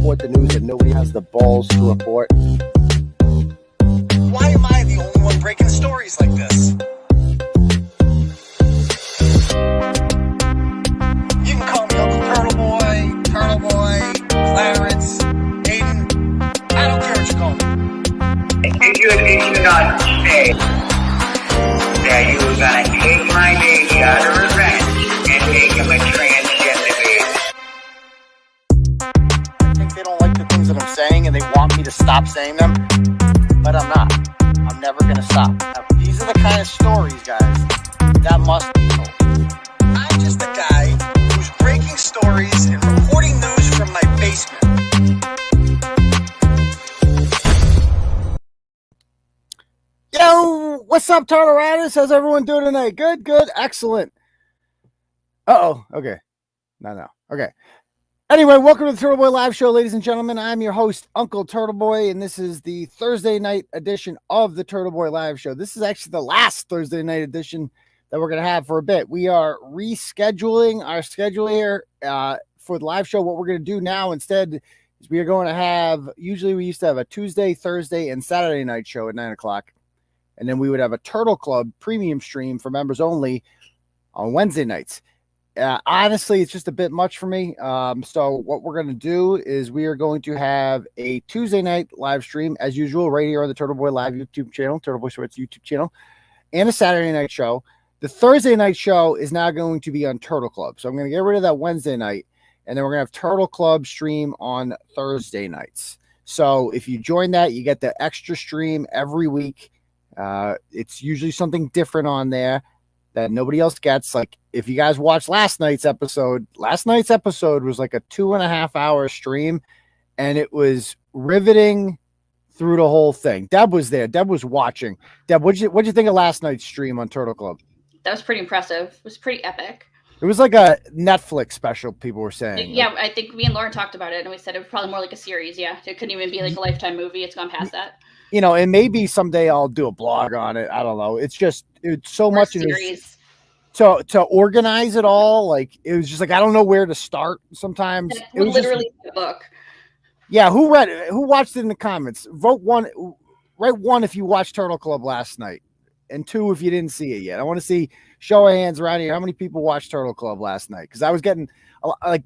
report the news that nobody has the balls to report. Why am I the only one breaking stories like this? You can call me Uncle Turtleboy, Clarence, Aiden. I don't care what you call me. Did you not say that you were going to take my baby out of revenge and make him a transgender baby? I think they don't like the things that I'm saying and they want me to stop saying them, but I'm not. I'm never going to stop. Now, these are the kind of stories, guys, that must be told. I'm just a guy who's breaking stories and reporting news from my basement. Yo, what's up, Turtle Riders? How's everyone doing tonight? Good, excellent. Okay. No. Okay. Anyway, welcome to the Turtleboy Live Show, ladies and gentlemen. I'm your host, Uncle Turtleboy, and this is the Thursday night edition of the Turtleboy Live Show. This is actually the last Thursday night edition that we're going to have for a bit. We are rescheduling our schedule here for the live show. What we're going to do now instead is we are going to have, usually we used to have a Tuesday, Thursday, and Saturday night show at 9 o'clock. And then we would have a Turtle Club premium stream for members only on Wednesday nights. Honestly, it's just a bit much for me. So what we're going to do is we are going to have a Tuesday night live stream as usual right here on the Turtleboy Live YouTube channel, Turtleboy Sports YouTube channel, and a Saturday night show. The Thursday night show is now going to be on Turtle Club. So I'm going to get rid of that Wednesday night, and then we're going to have Turtle Club stream on Thursday nights. So if you join that, you get the extra stream every week. It's usually something different on there that nobody else gets. Like if you guys watched last night's episode was like a 2.5 hour stream, and it was riveting through the whole thing. Deb was there. Deb was watching. Deb, what'd you think of last night's stream on Turtle Club? That was pretty impressive. It was pretty epic. It was like a Netflix special, people were saying. Yeah, I think me and Lauren talked about it, and we said it was probably more like a series. Yeah, it couldn't even be like a Lifetime movie. It's gone past that. You know, and maybe someday I'll do a blog on it. I don't know. It's so much series. To organize it all. Like it was just like I don't know where to start. Sometimes it was literally a book. Yeah, who read it? Who watched it in the comments? Vote one. Write one if you watched Turtle Club last night, and 2 if you didn't see it yet. I want to see show of hands around here. How many people watched Turtle Club last night? Because I was getting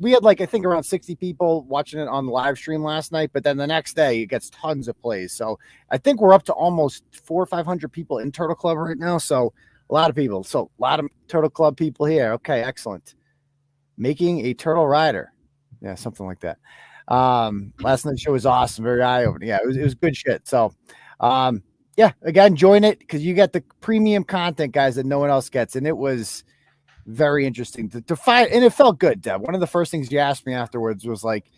we had I think around 60 people watching it on the live stream last night, but then the next day it gets tons of plays. So I think we're up to almost 400 or 500 people in Turtle Club right now. So a lot of people. So a lot of Turtle Club people here. Okay, excellent. Making a turtle rider. Yeah, something like that. Last night's show was awesome, very eye-opening. Yeah, it was good shit. So yeah, again, join it because you get the premium content, guys, that no one else gets. And it was very interesting to find, and it felt good, Deb. One of the first things you asked me afterwards was like,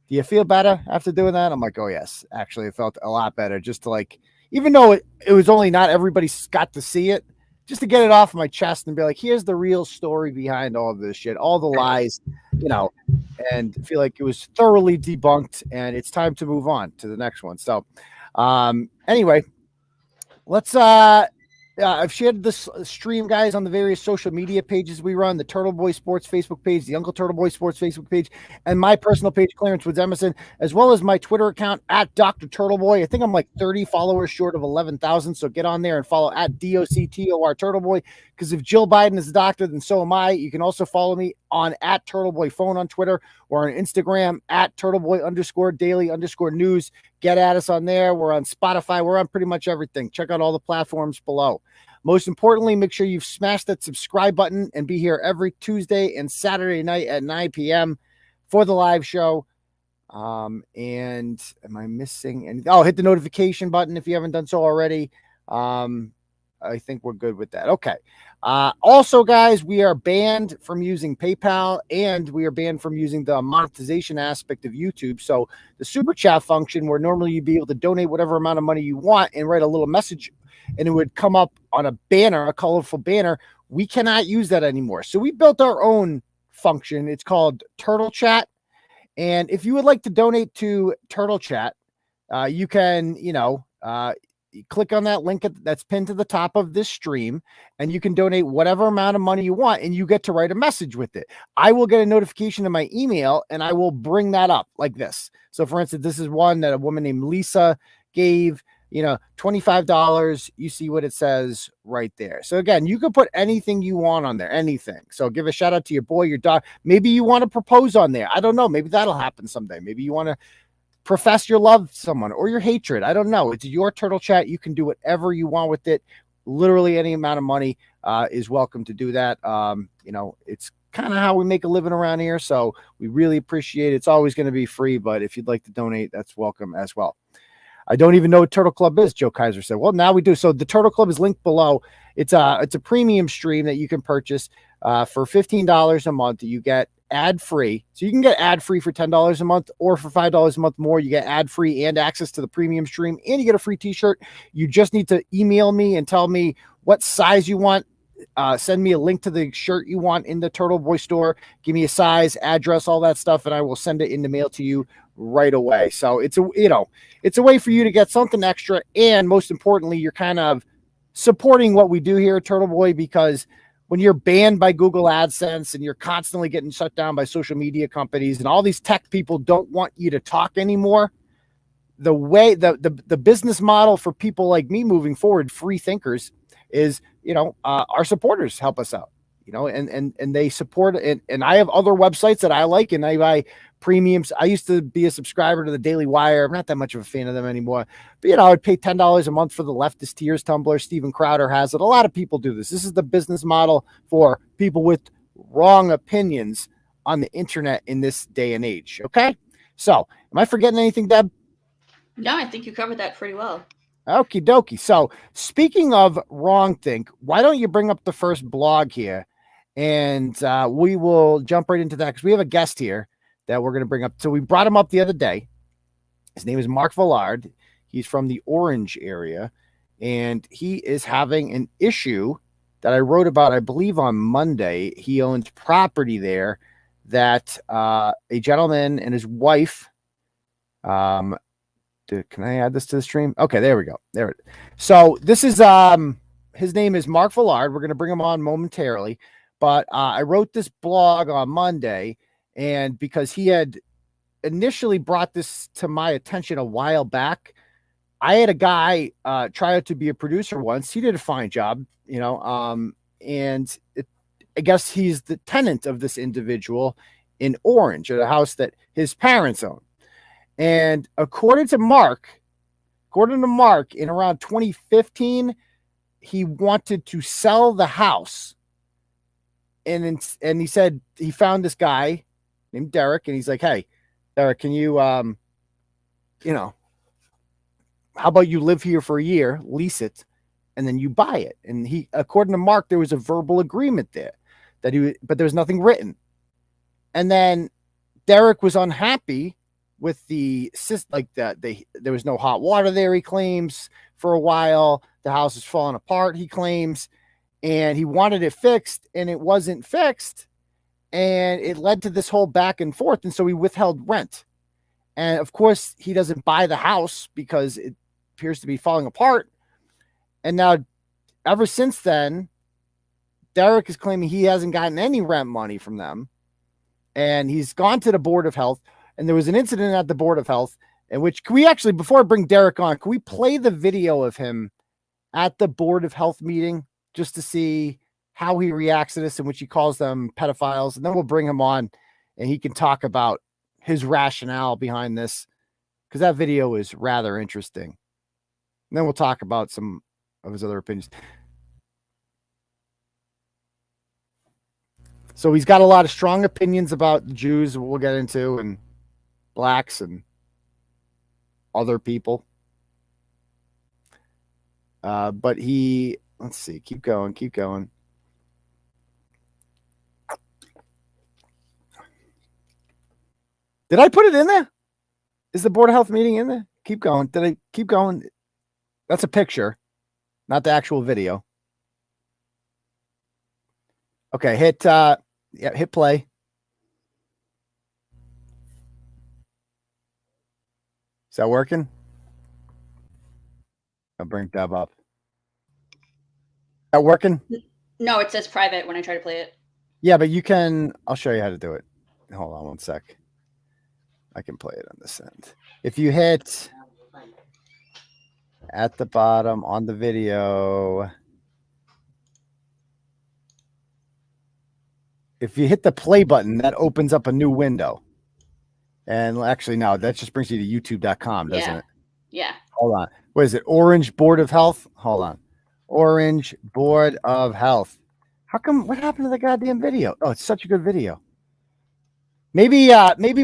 do you feel better after doing that? I'm like, oh yes, actually it felt a lot better just to even though it was only not everybody got to see it, just to get it off my chest and be like, here's the real story behind all of this shit, all the lies, and feel like it was thoroughly debunked and it's time to move on to the next one. So anyway, let's I've shared this stream, guys, on the various social media pages we run, the Turtleboy Sports Facebook page, the Uncle Turtleboy Sports Facebook page, and my personal page, Clarence Woods Emerson, as well as my Twitter account at Dr. Turtleboy. I think I'm like 30 followers short of 11,000, so get on there and follow at DOCTOR Turtleboy, because if Jill Biden is a doctor, then so am I. You can also follow me on at Turtleboy Phone on Twitter or on Instagram at Turtleboy_daily_news. Get at us on there. We're on Spotify. We're on pretty much everything. Check out all the platforms below. Most importantly, make sure you've smashed that subscribe button and be here every Tuesday and Saturday night at 9 p.m. for the live show. And am I missing anything? Oh, hit the notification button if you haven't done so already. I think we're good with that. Okay. Also, guys, we are banned from using PayPal, and we are banned from using the monetization aspect of YouTube. So the super chat function, where normally you'd be able to donate whatever amount of money you want and write a little message, and it would come up on a banner, a colorful banner. We cannot use that anymore. So we built our own function. It's called Turtle Chat. And if you would like to donate to Turtle Chat, you can, You click on that link that's pinned to the top of this stream, and you can donate whatever amount of money you want, and you get to write a message with it. I will get a notification in my email, and I will bring that up like this. So, for instance, this is one that a woman named Lisa gave, $25. You see what it says right there. So again, you can put anything you want on there, anything. So give a shout out to your boy, your dog. Maybe you want to propose on there. I don't know. Maybe that'll happen someday. Maybe you want to profess your love to someone or your hatred. I don't know. It's your Turtle Chat. You can do whatever you want with it. Literally any amount of money is welcome to do that. It's kind of how we make a living around here. So we really appreciate it. It's always going to be free, but if you'd like to donate, that's welcome as well. I don't even know what Turtle Club is, Joe Kaiser said. Well, now we do. So the Turtle Club is linked below. It's a premium stream that you can purchase for $15 a month. You get ad-free. So you can get ad-free for $10 a month, or for $5 a month more, you get ad-free and access to the premium stream, and you get a free t-shirt. You just need to email me and tell me what size you want. Send me a link to the shirt you want in the Turtleboy store. Give me a size, address, all that stuff, and I will send it in the mail to you right away. So it's a way for you to get something extra, and most importantly, you're kind of supporting what we do here at Turtleboy, because when you're banned by Google AdSense and you're constantly getting shut down by social media companies and all these tech people don't want you to talk anymore, the way the business model for people like me moving forward, free thinkers, is our supporters help us out, and they support it. And I have other websites that I like, and I buy premiums. I used to be a subscriber to the Daily Wire. I'm not that much of a fan of them anymore, but I would pay $10 a month for the Leftist Tears Tumblr. Steven Crowder has it. A lot of people do this. This is the business model for people with wrong opinions on the internet in this day and age. Okay, so am I forgetting anything, Deb? No, I think you covered that pretty well. Okie dokie. So speaking of wrong think, why don't you bring up the first blog here, and we will jump right into that, because we have a guest here that we're going to bring up. So we brought him up the other day. His name is Mark Villard. He's from the Orange area, and he is having an issue that I wrote about, I believe, on Monday. He owns property there that a gentleman and his wife, can I add this to the stream? Okay, there we go. There it is. So this is his name is Mark Villard. We're going to bring him on momentarily, but I wrote this blog on Monday, and because he had initially brought this to my attention a while back, I had a guy try out to be a producer once. He did a fine job, and I guess he's the tenant of this individual in Orange, at a house that his parents own. And according to Mark, in around 2015, he wanted to sell the house. And he said he found this guy named Derek, and he's like, "Hey, Derek, can you, how about you live here for a year, lease it, and then you buy it?" And according to Mark, there was a verbal agreement there but there was nothing written. And then Derek was unhappy with the system, like that. There was no hot water there, he claims, for a while. The house is falling apart, he claims, and he wanted it fixed, and it wasn't fixed, and it led to this whole back and forth. And so he withheld rent. And of course, he doesn't buy the house because it appears to be falling apart. And now, ever since then, Derek is claiming he hasn't gotten any rent money from them, and he's gone to the Board of Health. And there was an incident at the Board of Health in which, can we actually, before I bring Derek on, can we play the video of him at the Board of Health meeting just to see how he reacts to this, in which he calls them pedophiles? And then we'll bring him on and he can talk about his rationale behind this, because that video is rather interesting. And then we'll talk about some of his other opinions. So he's got a lot of strong opinions about the Jews, we'll get into, and blacks and other people. But let's see, keep going. Did I put it in there? Is the Board of Health meeting in there? Keep going. Did I keep going? That's a picture, not the actual video. Okay, hit play. Is that working? I'll bring Deb up. That working? No, it says private when I try to play it. Yeah, but you can. I'll show you how to do it. Hold on one sec. I can play it on this end. If you hit at the bottom on the video, if you hit the play button, that opens up a new window. And actually, no, that just brings you to youtube.com, doesn't Yeah. it? Yeah. Hold on. What is it? Orange Board of Health? Hold on. Orange Board of Health. How come? What happened to the goddamn video? Oh, it's such a good video. Maybe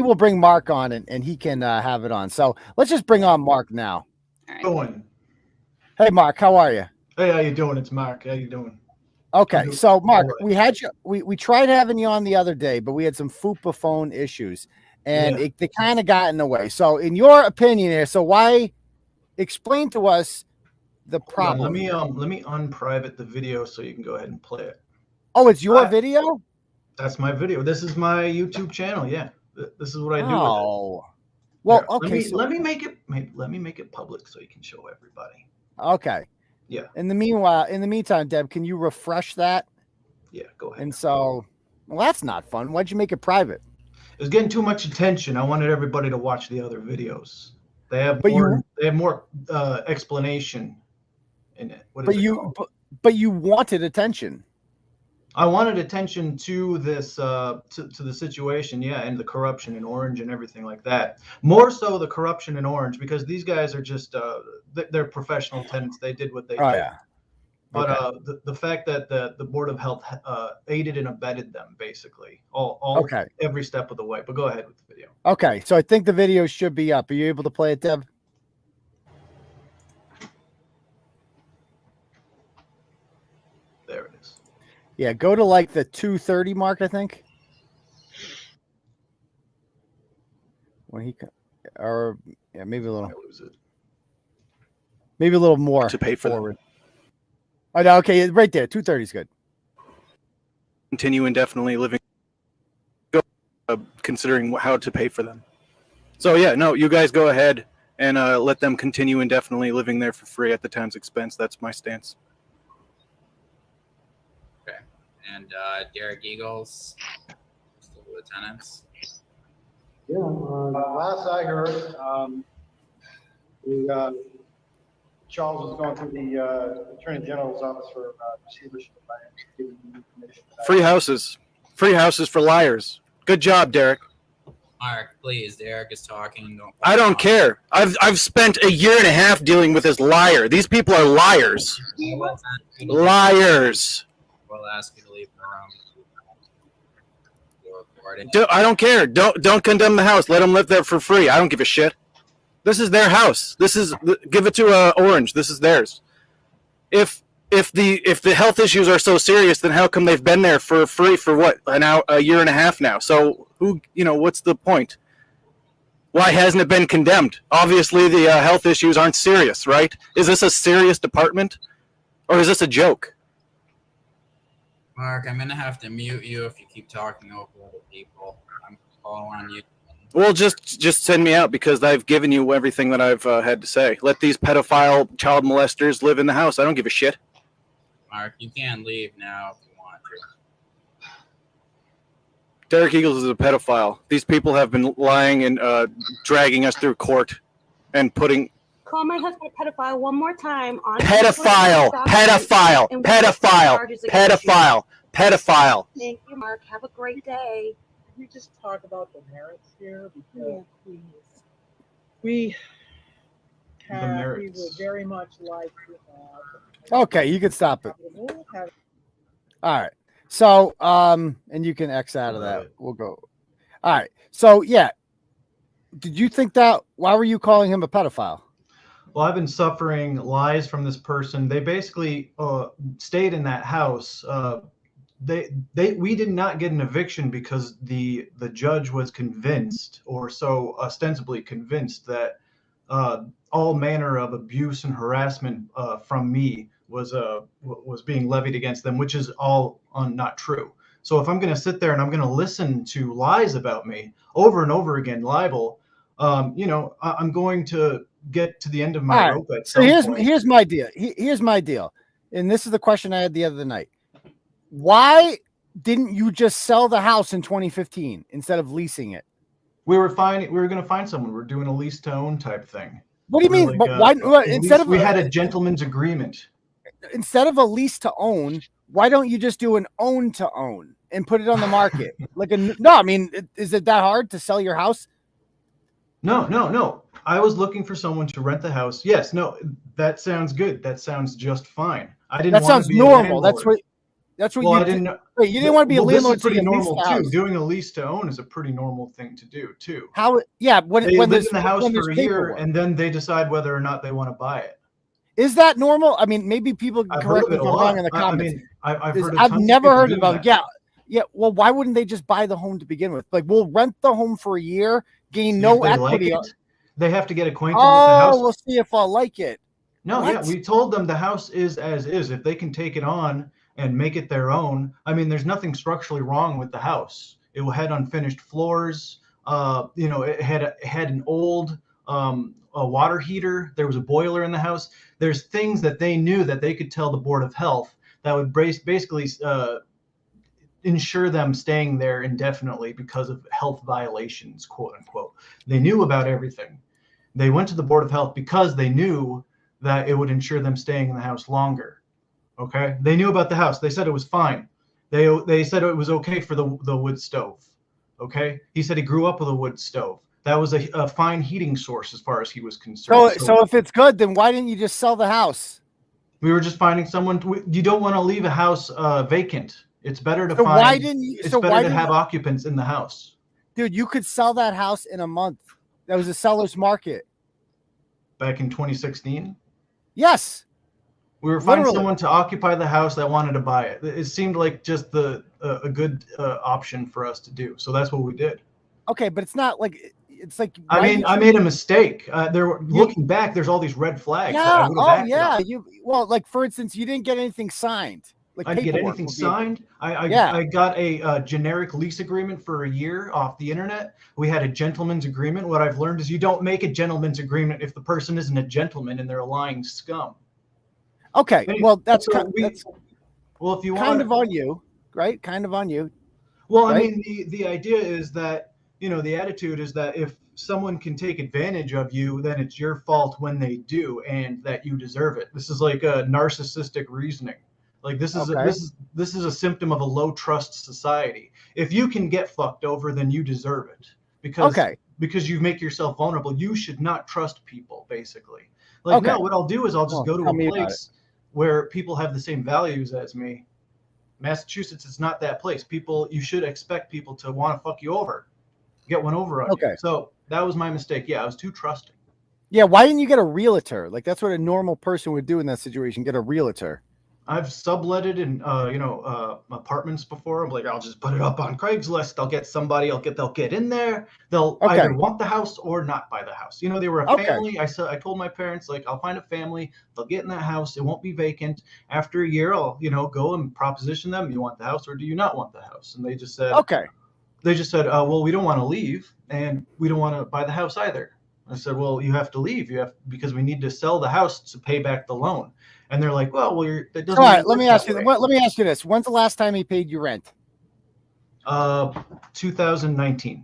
we'll bring Mark on and he can have it on. So let's just bring on Mark now. All right. Doing? Hey, Mark, how are you? Hey, how you doing? It's Mark. How you doing? Okay, so Mark, All right. we had you. We tried having you on the other day, but we had some FUPA phone issues, and Yeah. they kind of got in the way. So, in your opinion, here, so why? Explain to us the Hold on, problem. let me unprivate the video so you can go ahead and play it. Oh, it's your I- video. That's my video. This is my YouTube channel. Yeah, this is what I do with it. Oh, well, Here, okay. Let me make it public so you can show everybody. Okay. Yeah. In the meantime, Deb, can you refresh that? Yeah, go ahead. And so, well, that's not fun. Why'd you make it private? It was getting too much attention. I wanted everybody to watch the other videos. They have But more explanation in it. What is it called? But you wanted attention. I wanted attention to this to the situation, yeah, and the corruption in Orange and everything like that. More so the corruption in Orange because these guys are just they're professional tenants. They did what they Oh did. yeah. But Okay. the fact that the Board of Health aided and abetted them basically all Okay. every step of the way. But go ahead with the video. Okay, so I think the video should be up. Are you able to play it, Deb? There it is. Yeah, go to like the 2:30 mark, I think. When he, or yeah, maybe a I little, lose it. maybe a little more To pay for them. forward. Oh, no, okay, right there. 2:30 is good. Continue indefinitely living, considering how to pay for them. So yeah, no, you guys go ahead and let them continue indefinitely living there for free at the town's expense. That's my stance. Okay. And Derek Eagles, still lieutenants. Yeah, last I heard, Charles was going through the Attorney General's office for receivership. Giving you information. Free houses for liars. Good job, Derek. Mark, please, Derek is talking. I don't care. I've spent a year and a half dealing with this liar. These people are liars. Liars. We'll ask you to leave the room. You're recording. I don't care. Don't condemn the house. Let them live there for free. I don't give a shit. This is their house. Give it to Orange. This is theirs. If the health issues are so serious, then how come they've been there for free for what, a year and a half now? So what's the point? Why hasn't it been condemned? Obviously, the health issues aren't serious, right? Is this a serious department, or is this a joke? Mark, I'm gonna have to mute you if you keep talking over other people. I'm calling on you. Well, just send me out because I've given you everything that I've had to say. Let these pedophile child molesters live in the house. I don't give a shit. Mark, you can leave now if you want to. Derek Eagles is a pedophile. These people have been lying and dragging us through court and putting Call my husband a pedophile one more time on pedophile. Thank you, Mark. Have a great day. Can we just talk about the merits here? Because we merits. would very much like to Okay, you can stop it. have All right. So, and you can X out of that. We'll go. All right. So, yeah. Did you think that? Why were you calling him a pedophile? Well, I've been suffering lies from this person. They basically stayed in that house. We did not get an eviction because the judge was convinced, or so ostensibly convinced, that all manner of abuse and harassment from me was being levied against them, which is all not true. So if I'm going to sit there and I'm going to listen to lies about me over and over again, libel, I'm going to get to the end of my All right. rope at So some here's point. here's my deal. Here's my deal, and this is the question I had the other night. Why didn't you just sell the house in 2015 instead of leasing it? We were going to find someone. We're doing a lease to own type thing. What do you mean? Like, But why instead of we had a gentleman's agreement. Instead of a lease to own, why don't you just do an own to own and put it on the market? No, I mean, is it that hard to sell your house? No. I was looking for someone to rent the house. Yes, no, that sounds good. That sounds just fine. I didn't. That want sounds to be normal. A That's what well, I you didn't. did. Wait, you didn't want to be a landlord. This is pretty so you leased normal the too. house. Doing a lease to own is a pretty normal thing to do too. How? Yeah, when They live there's in the house when for there's a year paperwork. and then they decide whether or not they want to buy it. Is that normal? I mean, maybe people can I've correct heard me of if it a I'm wrong lot. in the comments. I've heard. I've never heard of about it. Yeah. Well, why wouldn't they just buy the home to begin with? Like, we'll rent the home for a year, gain no equity. They have to get acquainted with the house. We'll see if I'll like it. No, What? yeah, we told them the house is as is. If they can take it on and make it their own, I mean, there's nothing structurally wrong with the house. It had unfinished floors. It had an old a water heater. There was a boiler in the house. There's things that they knew that they could tell the Board of Health that would basically ensure them staying there indefinitely because of health violations, quote unquote. They knew about everything. They went to the Board of Health because they knew that it would ensure them staying in the house longer. Okay, they knew about the house. They said it was fine. They said it was okay for the wood stove. Okay, he said he grew up with a wood stove. That was a fine heating source as far as he was concerned. So if it's good, then why didn't you just sell the house? We were just finding someone. You don't want to leave a house vacant. It's better to So find. why didn't you? It's So better why to didn't have occupants in the house. dude? You could sell that house in a month. That was a seller's market. Back in 2016. Yes. We were finding Literally. someone to occupy the house that wanted to buy it. It seemed like just a good option for us to do. So that's what we did. Okay, but it's not like it's like. I why mean, did I you- made a mistake. Looking back, there's all these red flags. that I Yeah. would've Oh acted yeah. on. Like for instance, you didn't get anything signed. Like I didn't get paperwork anything would be- signed. I got a generic lease agreement for a year off the internet. We had a gentleman's agreement. What I've learned is you don't make a gentleman's agreement if the person isn't a gentleman and they're a lying scum. Okay. Anyway, Well, that's so that's well, if you kind want, of on you, right? Kind of on you. well, right? I mean, the idea is that, the attitude is that if someone can take advantage of you, then it's your fault when they do, and that you deserve it. This is like a narcissistic reasoning. Like this is Okay. this is a symptom of a low trust society. If you can get fucked over, then you deserve it because you make yourself vulnerable. You should not trust people, basically. Like Okay. no, what I'll do is I'll just Well, go to tell a me about place where people have the same values as me. Massachusetts is not that place. You should expect people to want to fuck you over, get one over on you. Okay. So that was my mistake. Yeah, I was too trusting. Yeah. Why didn't you get a realtor? Like that's what a normal person would do in that situation. Get a realtor. I've subletted in apartments before. I'm like, I'll just put it up on Craigslist. I'll get somebody. They'll get in there. They'll Okay. either want the house or not buy the house. They were a Okay. family. I told my parents, like, I'll find a family. They'll get in that house. It won't be vacant. After a year, I'll go and proposition them. You want the house or do you not want the house? And they just said, Okay. well, we don't want to leave and we don't want to buy the house either. I said, well, you have to leave. Because we need to sell the house to pay back the loan. And they're like, well, that doesn't. All right. Let work me that ask you. way. Let me ask you this. When's the last time he paid you rent? 2019,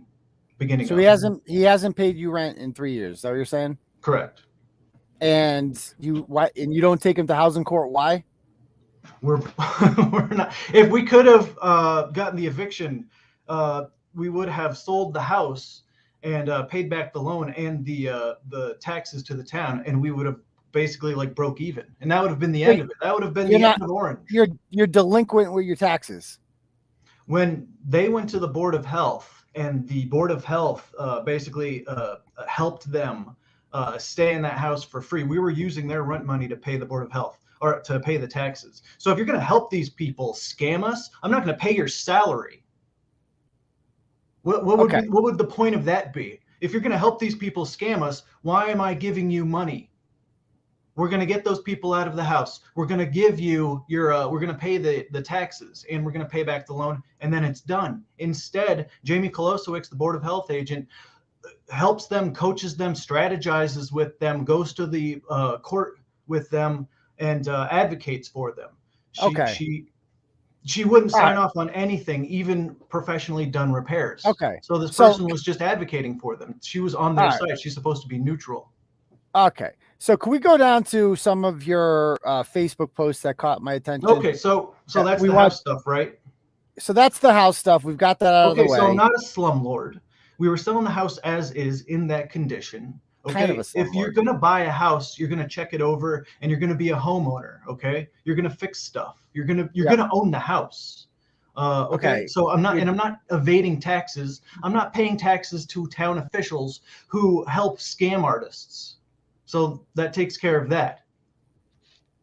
beginning. So of. he hasn't paid you rent in 3 years. Is that what you're saying? Correct. And you don't take him to housing court? Why? We're not. If we could have gotten the eviction, we would have sold the house and paid back the loan and the taxes to the town, and we would have basically like broke even, and that would have been the end of it. That would have been the end of Orange. You're delinquent with your taxes. When they went to the Board of Health, and the Board of Health basically helped them stay in that house for free, we were using their rent money to pay the Board of Health or to pay the taxes. So if you're going to help these people scam us, I'm not going to pay your salary. What would the point of that be? If you're going to help these people scam us, why am I giving you money? We're going to get those people out of the house. We're going to give you we're going to pay the taxes and we're going to pay back the loan, and then it's done. Instead, Jamie Kolosowicz, the Board of Health agent, helps them, coaches them, strategizes with them, goes to the court with them, and advocates for them. She wouldn't sign off on anything, even professionally done repairs. Okay. So this person was just advocating for them. She was on their side. She's supposed to be neutral. Okay. So can we go down to some of your Facebook posts that caught my attention? Okay. So that's the house stuff, right? So that's the house stuff. We've got that out of the way. Okay. So I'm not a slumlord. We were selling the house as is in that condition. Okay. Kind of a if you're going to buy a house, you're going to check it over and you're going to be a homeowner. Okay. You're going to fix stuff. You're going to own the house. Okay. So I'm not evading taxes. I'm not paying taxes to town officials who help scam artists. So that takes care of that.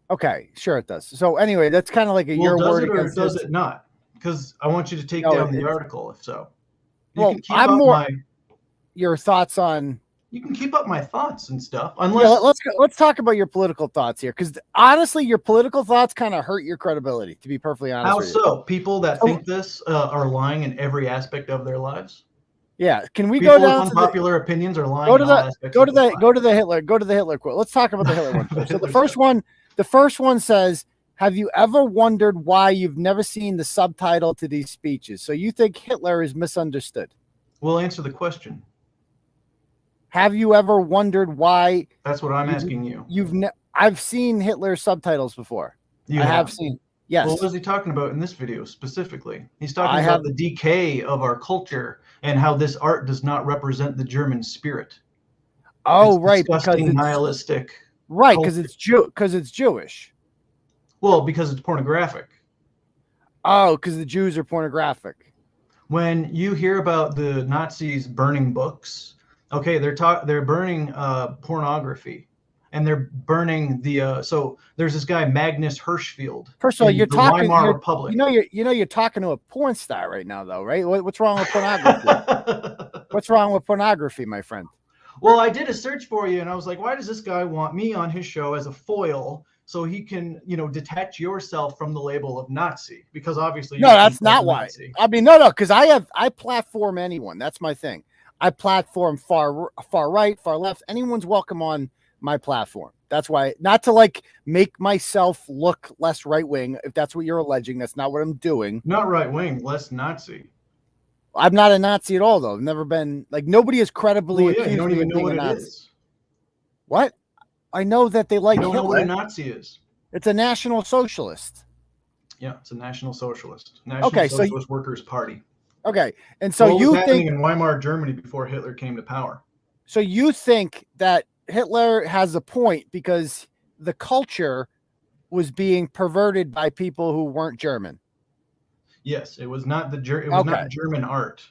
Okay. Sure it does. So anyway, that's kind of like your word against does it not? Because I want you to take down the article if so. Well, I'm more your thoughts on. You can keep up my thoughts and stuff. Unless let's talk about your political thoughts here, because honestly, your political thoughts kind of hurt your credibility. To be perfectly honest, how so? People that think this are lying in every aspect of their lives. Yeah, can we People go down with to unpopular opinions are lying? Go to the Hitler quote. Let's talk about the Hitler one. So the first one says, "Have you ever wondered why you've never seen the subtitle to these speeches?" So you think Hitler is misunderstood? We'll answer the question. Have you ever wondered why? That's what I'm asking you. I've seen Hitler's subtitles before. I have seen. Yes. Well, what is he talking about in this video specifically? He's talking about the decay of our culture and how this art does not represent the German spirit. Oh, it's right, because it's nihilistic. Right, because it's Jewish. Well, because it's pornographic. Oh, because the Jews are pornographic. When you hear about the Nazis burning books, okay, they're burning pornography. And they're burning the so there's this guy Magnus Hirschfeld. First of all, you're talking Weimar Republic. You're talking to a porn star right now, though, right? What's wrong with pornography? What's wrong with pornography, my friend? Well, I did a search for you, and I was like, why does this guy want me on his show as a foil so he can, detach yourself from the label of Nazi? Because obviously, no, that's not why. Nazi. I mean, no, because I platform anyone. That's my thing. I platform far right, far left. Anyone's welcome on my platform. That's why, not to make myself look less right wing. If that's what you're alleging, that's not what I'm doing. Not right wing, less Nazi. I'm not a Nazi at all, though. I've never been nobody has credibly accused you don't even know what it Nazi. Is. What? I know that they like. You don't know what a Nazi is. It's a National Socialist. Yeah, it's a National Socialist. Socialist Workers' Party. Okay, and so what you was happening think in Weimar Germany before Hitler came to power? So you think that Hitler has a point because the culture was being perverted by people who weren't German. Yes, it was not not German art.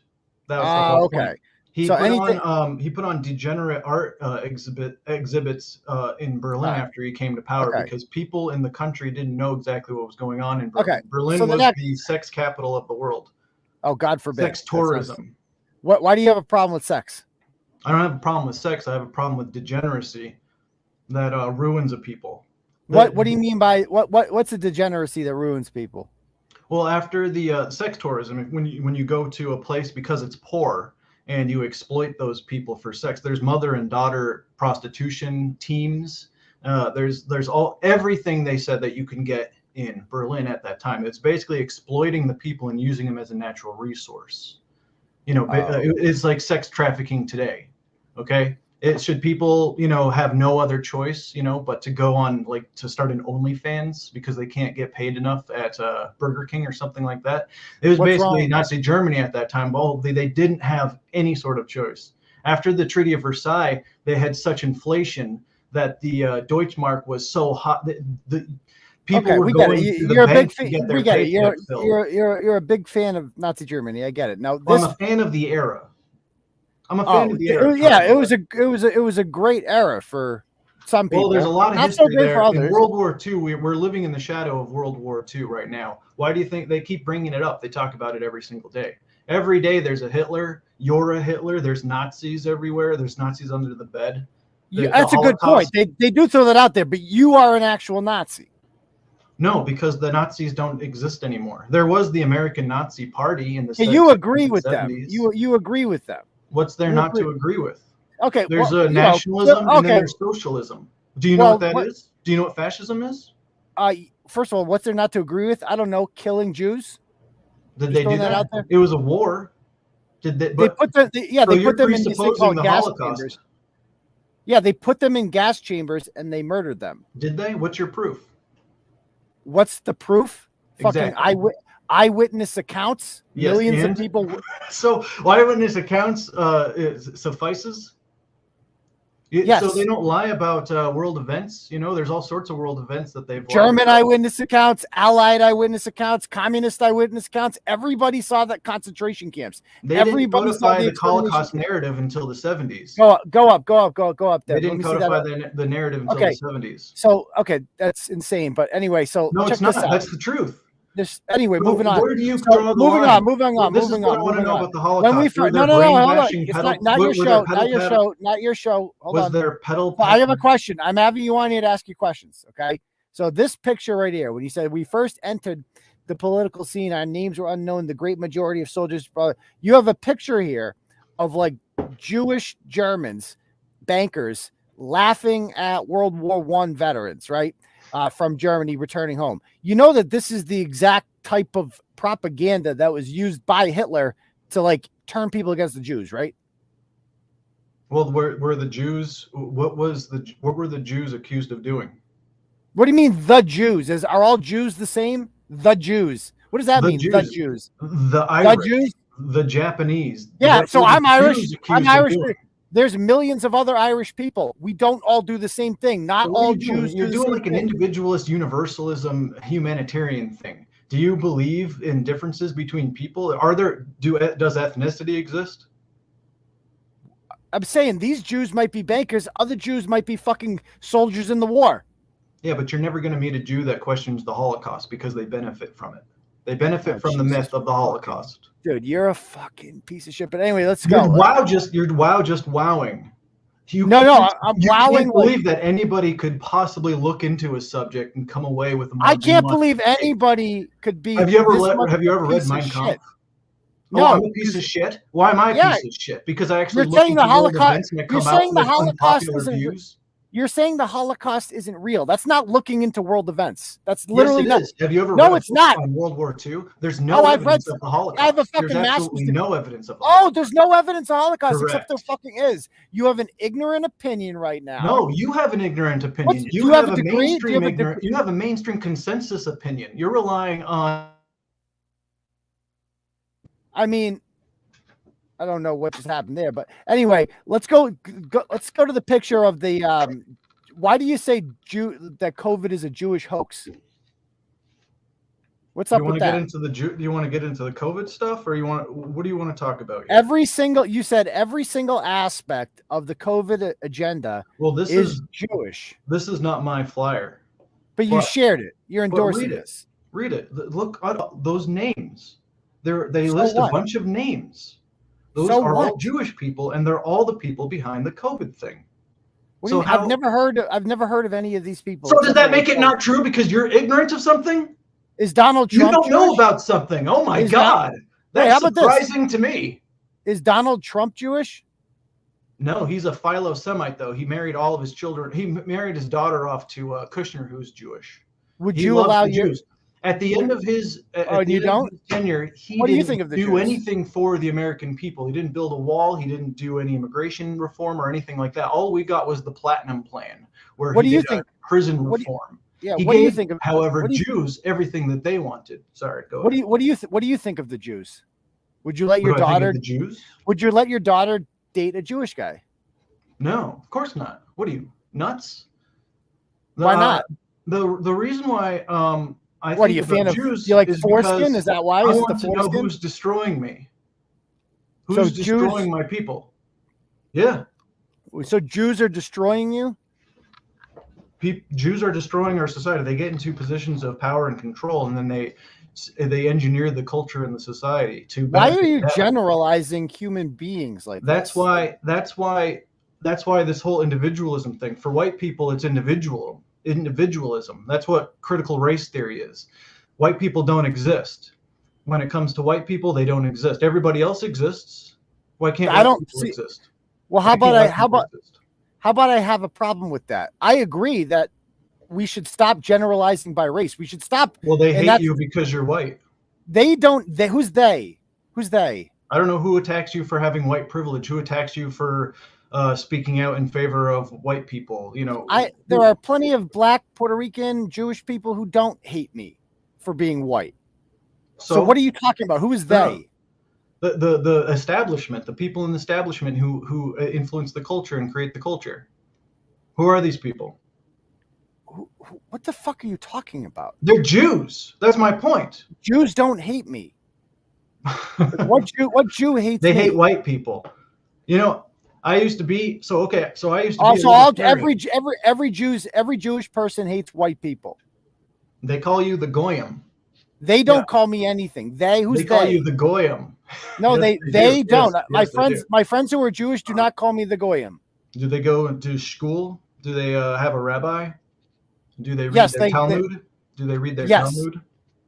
That was the whole point. He put on degenerate art exhibits in Berlin after he came to power because people in the country didn't know exactly what was going on in Berlin. Okay. Berlin was the sex capital of the world. Oh, God forbid. Sex tourism. Why do you have a problem with sex? I don't have a problem with sex. I have a problem with degeneracy that ruins a people. What do you mean by what's a degeneracy that ruins people? Well, after the sex tourism, when you go to a place because it's poor and you exploit those people for sex, there's mother and daughter prostitution teams. There's everything they said that you can get in Berlin at that time. It's basically exploiting the people and using them as a natural resource. It's like sex trafficking today. Okay. Should people, have no other choice, but to go on to start an OnlyFans because they can't get paid enough at Burger King or something like that. It was basically Nazi Germany at that time. Well, they didn't have any sort of choice. After the Treaty of Versailles, they had such inflation that the Deutschmark was so hot that the people were going to the bank to get their paycheck filled. You're a big fan of Nazi Germany. I get it. Now I'm a fan of the era. I'm a fan of the era. Yeah, it was a great era for some people. Well, there's a lot of history there. In World War II, we're living in the shadow of World War II right now. Why do you think they keep bringing it up? They talk about it every single day. Every day there's a Hitler. You're a Hitler. There's Nazis everywhere. There's Nazis under the bed. That's a good point. They do throw that out there, but you are an actual Nazi. No, because the Nazis don't exist anymore. There was the American Nazi Party in the 60s. You agree with them. You agree with them. What's there You not agree- to agree with? Okay, There's well, a you know, nationalism and then okay. there's socialism. Do you know what that is? What- Do you know what fascism is? First of all, what's there not to agree with? I don't know. Killing Jews. Did Just they do throwing that that? out there. It was a war. Did they? They But put them. Yeah, so they you're put them in this thing presupposing called the gas Holocaust. chambers. Yeah, they put them in gas chambers and they murdered them. Did they? What's your proof? What's the proof? Exactly. Fucking eyewitness accounts. Yes, Millions and? of people. So eyewitness accounts suffices. Yes. So they don't lie about world events. You know, there's all sorts of world events that they've lied German about. eyewitness accounts, Allied eyewitness accounts, Communist eyewitness accounts. Everybody saw that concentration camps. They Everybody didn't saw codify the the Holocaust extermination. narrative until the 70s. Go up. They There. Let didn't me see that. codify the narrative until Okay. the 70s. So okay, that's insane. But anyway, so No, check it's not. this out. That's the truth. Anyway, Well, moving on. Where do you So, draw the line? moving on. This is what I want to know about the Holocaust. When we Were there no, hold on. brainwashing It's pedal- not were your there show. pedal Not your paddle- show. Not your show. Hold Was on. there pedal? So I have a question. I'm having you on here to ask you questions. Okay. So this picture right here, when you said we first entered the political scene, our names were unknown. The great majority of soldiers, you have a picture here of like Jewish Germans, bankers, laughing at World War I veterans, right? From Germany returning home. You know that this is the exact type of propaganda that was used by Hitler to like turn people against the Jews, right? Well, were the Jews? What were the Jews accused of doing? What do you mean the Jews? Are all Jews the same? The Jews. What does that mean? The Jews. The Irish. The Jews. The Japanese. Yeah. What So were the I'm Irish. Jews I'm accused of Irish. doing? There's millions of other Irish people. We don't all do the same thing. Not So what all are you doing? Jews. You're do the doing same like an thing. individualist, universalism, humanitarian thing. Do you believe in differences between people? Does ethnicity exist? I'm saying these Jews might be bankers. Other Jews might be fucking soldiers in the war. Yeah, but you're never going to meet a Jew that questions the Holocaust because they benefit from it. They benefit from the myth of the Holocaust. Dude, you're a fucking piece of shit. But anyway, let's go. You're just wowing. I'm You wowing. can't believe that anybody could possibly look into a subject and come away with. I can't believe anybody could be. Have you ever this much read piece Mein of Kampf? shit. Oh, No, I'm a piece of shit. Why am I a piece of shit? Because I actually You're look saying into the world Holocaust- events and I you're come saying out the with Holocaust unpopular isn't- views. You're saying the Holocaust isn't real. That's not looking into world events. That's literally Yes, not. it is. Have you ever No, read a it's book not. on World War II? There's no I've read. evidence of the Holocaust. I have a fucking There's absolutely master's no evidence of the Oh, Holocaust. there's no evidence of Holocaust except there Correct. fucking is. You have an ignorant opinion right now. No, you have an ignorant opinion. Do you have a degree? Do you mainstream have a ignorant. You have a mainstream consensus opinion. You're relying on. I mean, I don't know what just happened there, but anyway, let's go to the picture of the. Why do you say that COVID is a Jewish hoax? What's up with that? Do you want to get into the COVID stuff, or what do you want to talk about here? You said every single aspect of the COVID agenda. Well, this is Jewish. This is not my flyer. But you shared it. You're endorsing this. Read it. Look at those names. They So list what? a bunch of names. Those So are what? all Jewish people, and they're all the people behind the COVID thing. What do you mean? I've never heard of any of these people. So does that make it not true because you're ignorant of something? Is Donald Trump? You don't know Jewish? about something. Oh my Is God, Wait, that's how about this? surprising to me. Is Donald Trump Jewish? No, he's a Philo-Semite though. He married all of his children. He married his daughter off to Kushner, who's Jewish. Would He you loves allow the your? Jews? At the end of his tenure, he What do you didn't think of the do Jews? anything for the American people. He didn't build a wall. He didn't do any immigration reform or anything like that. All we got was the Platinum Plan, where What he do you did think? prison What do you- reform. Yeah. He What do you gave, think of? however, what do you- Jews everything that they wanted. Sorry, go What ahead. do you think of the Jews? Would you let your What do I think of daughter? the Jews? Would you let your daughter date a Jewish guy? No, of course not. What are you, nuts? Why not? The reason why I What are think you a about fan of? Jews Do you like is foreskin? because Is that why? I Is it want the to know foreskin? who's destroying me. So Who's Jews- destroying my people? Yeah. So Jews are destroying you? Jews are destroying our society. They get into positions of power and control, and then they engineer the culture and the society to. Why are benefit you them. generalizing human beings like That's this? why this whole individualism thing. For white people, it's individualism. That's what critical race theory is. White people don't exist. When it comes to white people, they don't exist. Everybody else exists. Why can't I white don't people see. exist? Well, Why can't white people exist? how about I have a problem with that? I agree that we should stop generalizing by race. We should stop. Well, they and hate that's- you because you're white. They don't. Who's they? Who's they? I don't know who attacks you for having white privilege. Who attacks you for speaking out in favor of white people? You know, There are plenty of Black, Puerto Rican, Jewish people who don't hate me for being white. So what are you talking about? Who is they? The establishment, the people in the establishment who influence the culture and create the culture. Who are these people? What the fuck are you talking about? They're Jews. That's my point. Jews don't hate me. What Jew hates They me? hate white people. You know, I used to be I used to be. Also, every Jewish person hates white people. They call you the goyim. They don't call me anything. Who's they call you the goyim. No, Yes, they do. don't. Yes, My friends who are Jewish do not call me the goyim. Do they go to school? Do they have a rabbi? Do they read Yes, Talmud? Do they read their Yes. Talmud?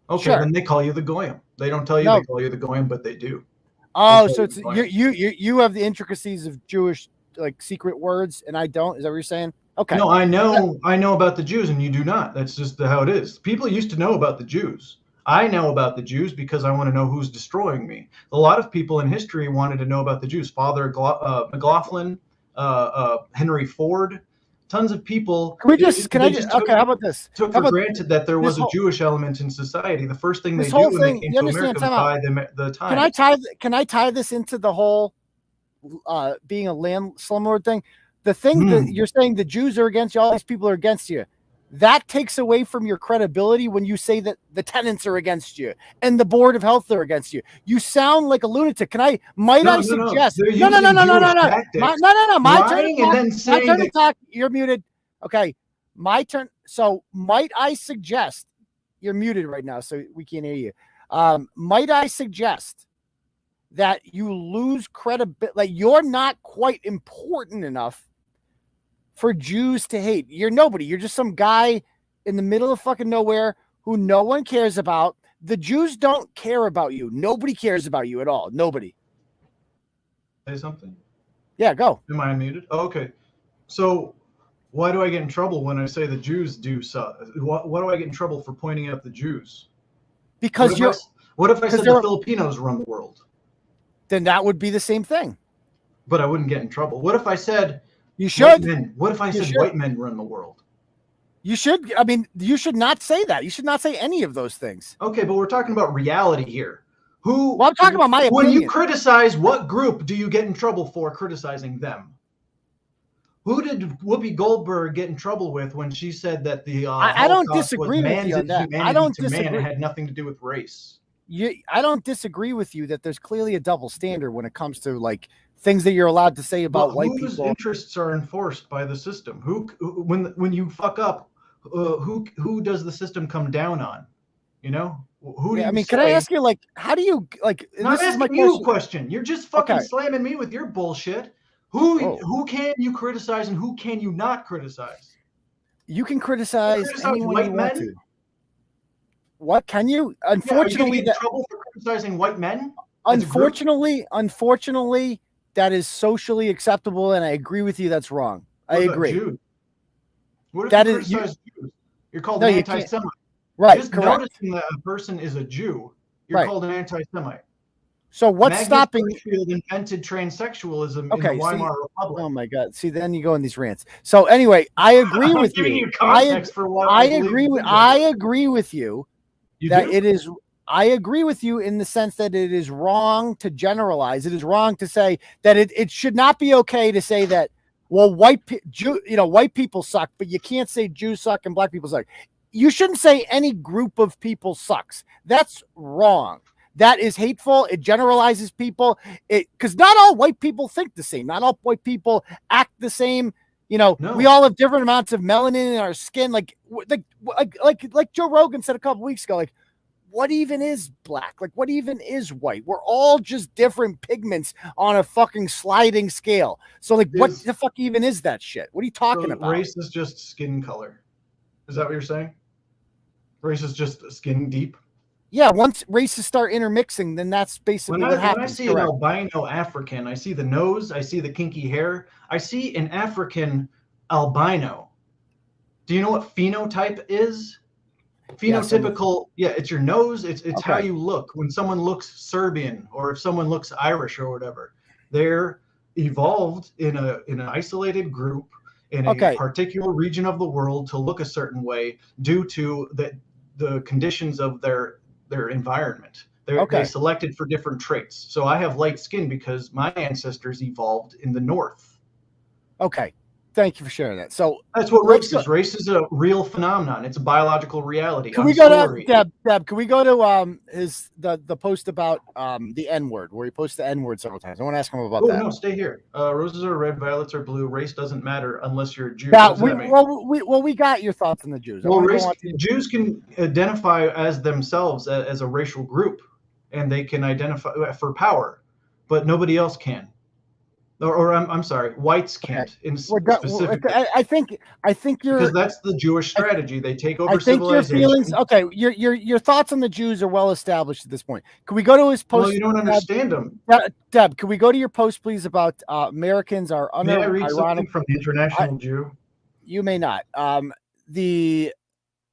Okay, Sure. then they call you the goyim. They don't tell you they call you the goyim, but they do. Oh, They so call it's you the goyim. you have the intricacies of Jewish like secret words, and I don't. Is that what you're saying? Okay. No, I know about the Jews, and you do not. That's just how it is. People used to know about the Jews. I know about the Jews because I want to know who's destroying me. A lot of people in history wanted to know about the Jews. Father McLaughlin, Henry Ford, tons of people. How about this? Took for granted that there was a Jewish element in society. The first thing they do when they came to America was buy the time. Can I tie this into the whole being a slumlord thing? The thing that you're saying the Jews are against you, all these people are against you. That takes away from your credibility when you say that the tenants are against you and the board of health are against you. You sound like a lunatic. I suggest? No. My turn to talk. You're muted. Okay, my turn. So might I suggest? You're muted right now, so we can't hear you. Might I suggest that you lose credibility? Like you're not quite important enough for Jews to hate. You're nobody. You're just some guy in the middle of fucking nowhere who no one cares about. The Jews don't care about you. Nobody cares about you at all. Nobody. Say something. Yeah, go. Am I unmuted? Oh, okay. So why do I get in trouble when I say the Jews do so? Why do I get in trouble for pointing out the Jews? Because what if I said the Filipinos run the world? Then that would be the same thing. But I wouldn't get in trouble. What if I said you should? What if I said white men run the world? You should. I mean, you should not say that. You should not say any of those things. Okay, but we're talking about reality here. Well, I'm talking about my opinion. When you criticize, what group do you get in trouble for criticizing them? Who did Whoopi Goldberg get in trouble with when she said that the I don't disagree with you on that. I don't disagree. Man, it had nothing to do with race. I don't disagree with you that there's clearly a double standard when it comes to like things that you're allowed to say about white people. Whose interests are enforced by the system? When you fuck up, who does the system come down on? You know, who? Yeah, I mean, can I ask you, like, how do you like? No, this is my question. You're just fucking slamming me with your bullshit. Who can you criticize and who can you not criticize? You can criticize anyone you want to. What can you? Unfortunately, get in trouble for criticizing white men. Unfortunately, that is socially acceptable, and I agree with you. That's wrong. I agree. Jews? What if you criticize Jews? You're called an anti-Semite. Right. Just noticing that a person is a Jew, you're called an anti-Semite. So what's stopping? Magnus invented transsexualism in the Weimar Republic. Oh my God! See, then you go in these rants. So anyway, I agree with you. I agree with you. I agree with you in the sense that it is wrong to generalize. It is wrong to say that it should not be okay to say that, well, white people suck, but you can't say Jews suck and black people suck. You shouldn't say any group of people sucks. That's wrong. That is hateful. It generalizes people. Because not all white people think the same. Not all white people act the same. We all have different amounts of melanin in our skin. Like Joe Rogan said a couple weeks ago, like, what even is black? Like, what even is white? We're all just different pigments on a fucking sliding scale. So, like, what the fuck even is that shit? What are you talking about? Race is just skin color. Is that what you're saying? Race is just skin deep? Yeah, once races start intermixing, then that's basically what When I happens. see an Correct. albino African, I see the nose, I see the kinky hair, I see an African albino. Do you know what phenotype is? Yes, Phenotypical, yeah, it's your nose, it's how okay. you look. When someone looks Serbian or if someone looks Irish or whatever, they're evolved in an isolated group in a Okay. particular region of the world to look a certain way due to the conditions of their environment. They Okay. selected for different traits. So I have light skin because my ancestors evolved in the north. Okay. Thank you for sharing that. So That's what let's race go. is. Race is a real phenomenon. It's a biological reality. Can I'm we go to sorry. Deb? Can we go to the post about the N word where he posts the N word several times? I want to ask him about Oh that. no, stay here. Roses are red, violets are blue. Race doesn't matter unless you're a Jew. Yeah, What does that mean? we got your thoughts on the Jews. I Well, want to go race on to Jews can identify as themselves as a racial group, and they can identify for power, but nobody else can. Or I'm sorry, whites can't specifically I think because that's the Jewish strategy. They take over I think your civilization. feelings. Okay, your thoughts on the Jews are well established at this point. Can we go to his post? Well, you don't understand them. Deb, can we go to your post, please, about Americans are May I read unironic? something from the International Jew? You may not. The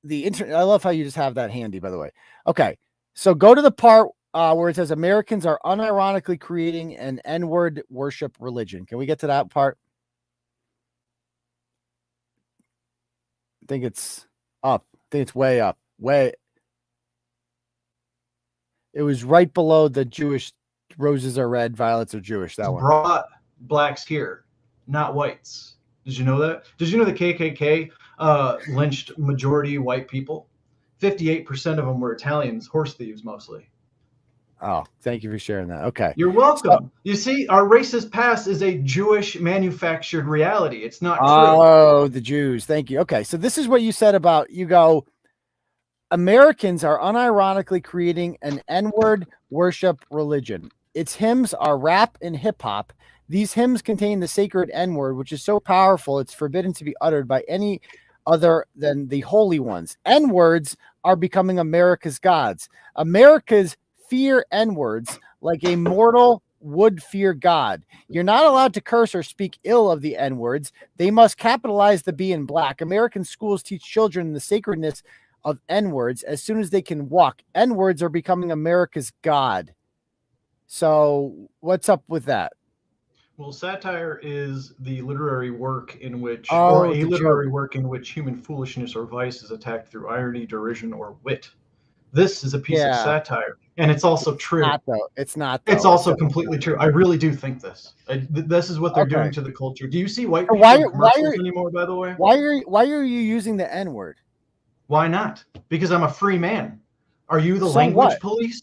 I love how you just have that handy, by the way. Okay, so go to the part where it says Americans are unironically creating an N-word worship religion. Can we get to that part? I think it's up. I think it's way up. It was right below the Jewish roses are red, violets are Jewish. That one. Brought blacks here, not whites. Did you know that? Did you know the KKK lynched majority white people? 58% of them were Italians, horse thieves mostly. Oh, thank you for sharing that. Okay. You're welcome. You see, our racist past is a Jewish manufactured reality. It's not true. Oh, the Jews. Thank you. Okay. So this is what you said about, you go, Americans are unironically creating an N-word worship religion. Its hymns are rap and hip hop. These hymns contain the sacred N-word, which is so powerful it's forbidden to be uttered by any other than the holy ones. N-words are becoming America's gods. America's fear N-words like a mortal would fear God. You're not allowed to curse or speak ill of the N-words. They must capitalize the B in black. American schools teach children the sacredness of N-words as soon as they can walk. N-words are becoming America's God. So what's up with that? Well, satire is the literary work in which, work in which human foolishness or vice is attacked through irony, derision, or wit. This is a piece of satire, and it's also true. It's not, though. It's also completely true. I really do think this. This is what they're doing to the culture. Do you see white people in commercials anymore, by the way? Why are you using the N-word? Why not? Because I'm a free man. Are you the language police?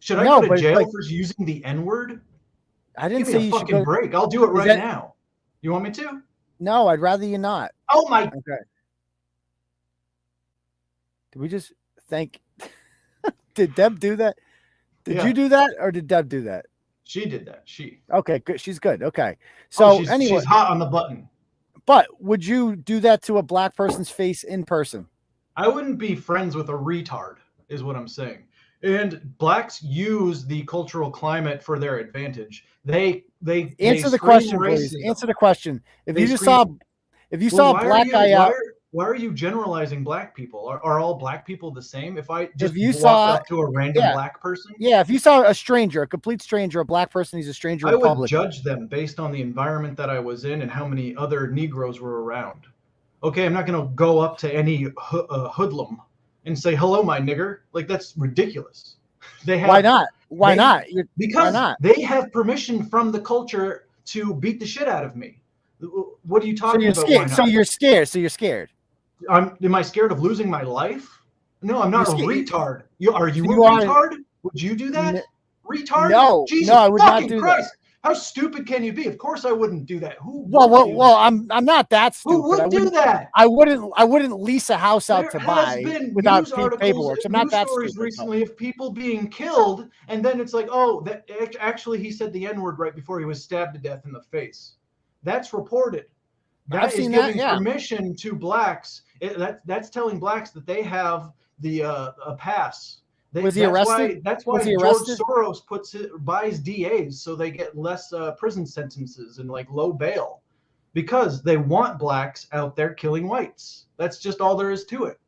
Should I go to jail for using the N-word? I didn't say you should. Give me a fucking break. I'll do it right now. You want me to? No, I'd rather you not. Oh my. Okay. Did we just thank? Did Deb do that? Did you do that, or did Deb do that? She did that. Okay, good. She's good. Okay. So anyway, she's hot on the button. But would you do that to a black person's face in person? I wouldn't be friends with a retard, is what I'm saying. And blacks use the cultural climate for their advantage. They answer the question, please. Answer the question. If you saw a black guy out. Why are you generalizing black people? Are all black people the same? If I just walk up to a random black person? Yeah, if you saw a stranger, a complete stranger, a black person, he's a stranger in public. I would judge them based on the environment that I was in and how many other Negroes were around. Okay, I'm not going to go up to any hoodlum and say, hello, my nigger. Like, that's ridiculous. Why not? Why not? Because they have permission from the culture to beat the shit out of me. What are you talking about? So you're scared. Am I scared of losing my life? No, I'm not a retard. Are you a retard? Would you do that? Retard? No, Jesus I would not do Christ. that. How stupid can you be? Of course I wouldn't do that. Well, I'm not that stupid. Who would do that? I wouldn't lease a house out to buy without paperwork. I'm not that stupid. Recently of people being killed, and then it's like, oh, that actually he said the N-word right before he was stabbed to death in the face. That's reported. That is giving permission to blacks. That's telling blacks that they have the a pass. Was he arrested? That's why Was he George arrested? Soros buys DAs so they get less prison sentences and like low bail, because they want blacks out there killing whites. That's just all there is to it.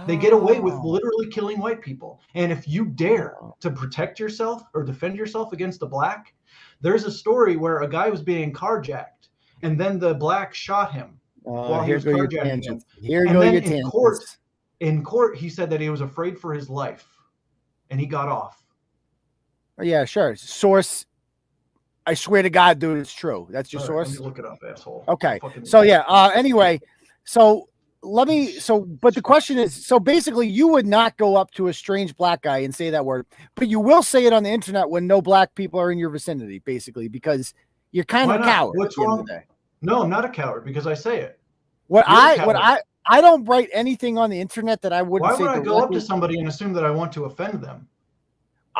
They get away with literally killing white people. And if you dare to protect yourself or defend yourself against a black, there's a story where a guy was being carjacked, and then the black shot him while he was carjacking him. Here And go then your in tangents. in court, he said that he was afraid for his life, and he got off. Oh, yeah, sure. Source. I swear to God, dude, it's true. That's your All right, source. let me look it up, asshole. Okay. So yeah. Anyway, so let me. So, but the question is, so basically, you would not go up to a strange black guy and say that word, but you will say it on the internet when no black people are in your vicinity, basically, because you're kind of a coward. What's wrong? No, I'm not a coward because I say it. I don't write anything on the internet that I wouldn't say. Why would I go up to somebody and assume that I want to offend them?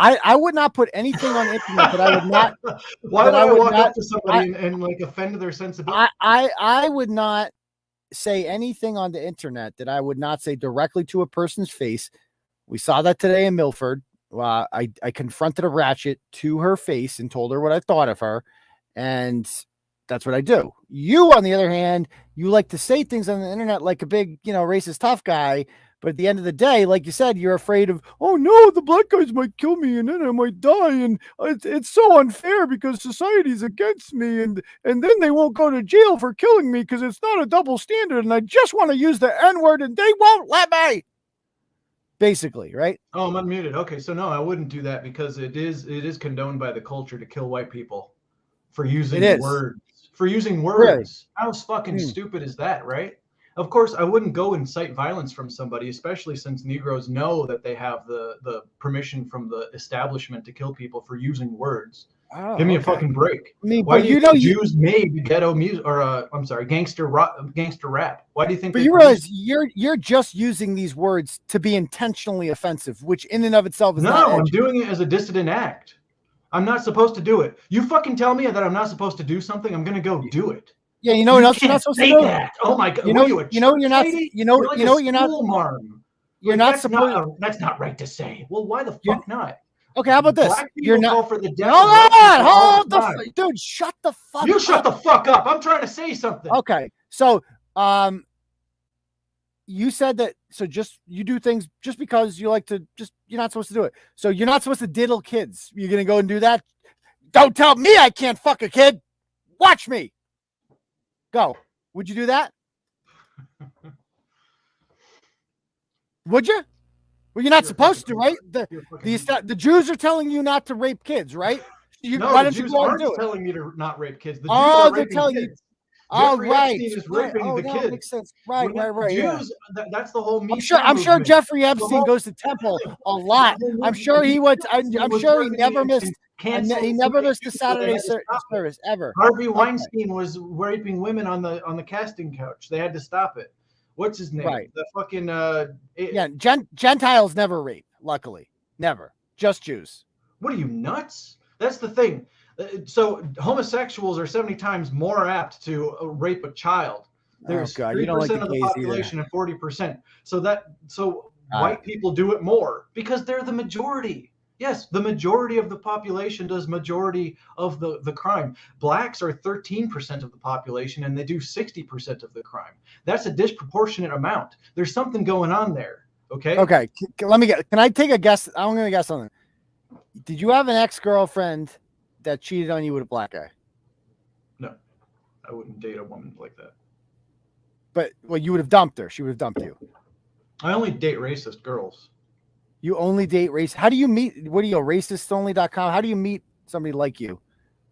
I would not put anything on the internet that I would not. Why would I walk up to somebody and like offend their sensibility? I would not say anything on the internet that I would not say directly to a person's face. We saw that today in Milford. I confronted a ratchet to her face and told her what I thought of her, and that's what I do. You, on the other hand, you like to say things on the internet like a big, racist tough guy. But at the end of the day, like you said, you're afraid of, oh no, the black guys might kill me and then I might die. And it's so unfair because society's against me. And then they won't go to jail for killing me because it's not a double standard. And I just want to use the N-word and they won't let me. Basically, right? Oh, I'm unmuted. Okay, so no, I wouldn't do that because it is condoned by the culture to kill white people for using words. For using words. Really? How fucking stupid is that, right? Of course, I wouldn't go incite violence from somebody, especially since Negroes know that they have the permission from the establishment to kill people for using words. Oh, give me a fucking break. I mean, why do you think Jews made ghetto music or gangster rap? Why do you think? But you realize you're just using these words to be intentionally offensive, which in and of itself is not. No, I'm doing it as a dissident act. I'm not supposed to do it. You fucking tell me that I'm not supposed to do something, I'm gonna go do it. Yeah, you know what else you're not supposed to do? That. Oh my God! You're not. You're not supposed. That's not right to say. Well, why the fuck not? Okay, how about this? You're not for the devil. Hold the dude. Shut the fuck. You shut the fuck up. I'm trying to say something. Okay, so you said that. So you do things just because you like to. You're not supposed to do it. So you're not supposed to diddle kids. You're gonna go and do that. Don't tell me I can't fuck a kid. Watch me. Go. Would you do that? Would you? Well, you're not supposed to, right? The Jews are telling you not to rape kids, right? Why don't you go and do it? Telling me to not rape kids. The Jews are they're telling kids. Jeffrey right. Epstein is raping the kids. Makes sense. Right. Jews, that's the whole. I'm sure Jeffrey Epstein goes to temple a lot. I'm sure he went. I'm sure he never missed. He never missed a Saturday service ever. Harvey Weinstein was raping women on the casting couch. They had to stop it. What's his name? Right. The fucking Gentiles never rape. Luckily, never. Just Jews. What are you, nuts? That's the thing. So homosexuals are 70 times more apt to rape a child. There's 3% of the population and 40%. So white people do it more because they're the majority. Yes, the majority of the population does majority of the crime. Blacks are 13% of the population and they do 60% of the crime. That's a disproportionate amount. There's something going on there. Okay. Okay. Can I take a guess? I'm going to guess something. Did you have an ex-girlfriend that cheated on you with a black guy? No, I wouldn't date a woman like that. But you would have dumped her. She would have dumped you. I only date racist girls. You only date race. How do you meet? What do you go? Racistonly.com. How do you meet somebody like you?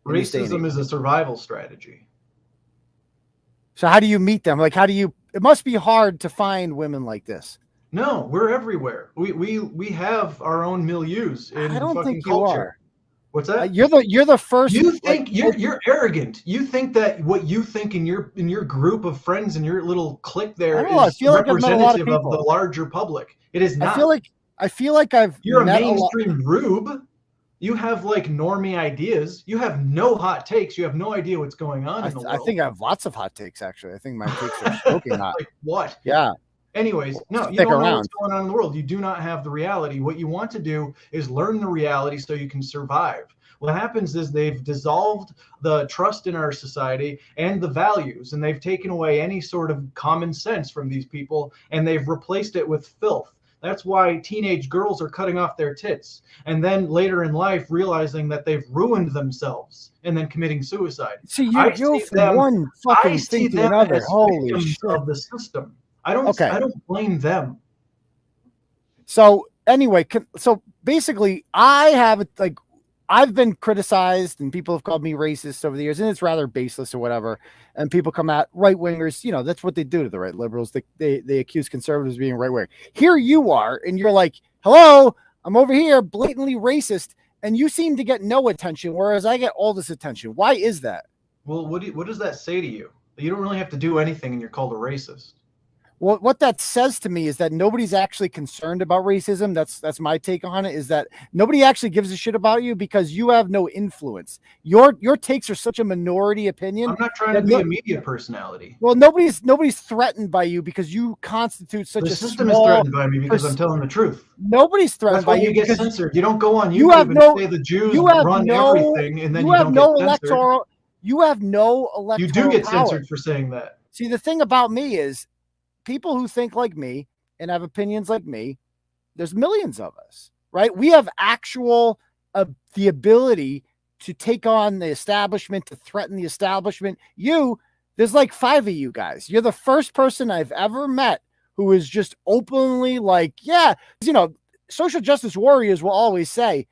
Racism is a survival strategy. So how do you meet them? Like, how do you? It must be hard to find women like this. No, we're everywhere. We have our own milieus in I don't fucking think culture. You are. What's that? You're the first. You think you're arrogant. You think that what you think in your group of friends and your little clique there is representative of the larger public. It is not. I feel like You're a mainstream rube. You have like normie ideas. You have no hot takes. You have no idea what's going on in the world. I think I have lots of hot takes. Actually, I think my takes are smoking hot. Like what? Yeah. Anyways, no, you Stick don't know around. what's going on in the world. You do not have the reality. What you want to do is learn the reality so you can survive. What happens is they've dissolved the trust in our society and the values, and they've taken away any sort of common sense from these people, and they've replaced it with filth. That's why teenage girls are cutting off their tits, and then later in life realizing that they've ruined themselves and then committing suicide. See, you I go see from them. one I fucking see thing to them another. as Holy victims shit. of the system. I don't blame them. So anyway, so basically, I've been criticized and people have called me racist over the years, and it's rather baseless or whatever. And people come out right wingers, that's what they do to the right liberals. They accuse conservatives of being right wing. Here you are, and you're like, hello, I'm over here, blatantly racist, and you seem to get no attention, whereas I get all this attention. Why is that? Well, what does that say to you? You don't really have to do anything, and you're called a racist. Well, what that says to me is that nobody's actually concerned about racism. That's my take on it, is that nobody actually gives a shit about you because you have no influence. Your takes are such a minority opinion. I'm not trying to be a media personality. Well, nobody's threatened by you because you constitute such The a system small is threatened by me because I'm telling the truth. Nobody's threatened That's why by you you get because censored. You don't go on you YouTube have and no say the Jews you have run no everything, and then you you have don't no get censored. electoral you have no electoral You do get power. censored for saying that. See, the thing about me is people who think like me and have opinions like me, there's millions of us, right? We have actual the ability to take on the establishment, to threaten the establishment. There's like 5 of you guys. You're the first person I've ever met who is just openly like, yeah, social justice warriors will always say,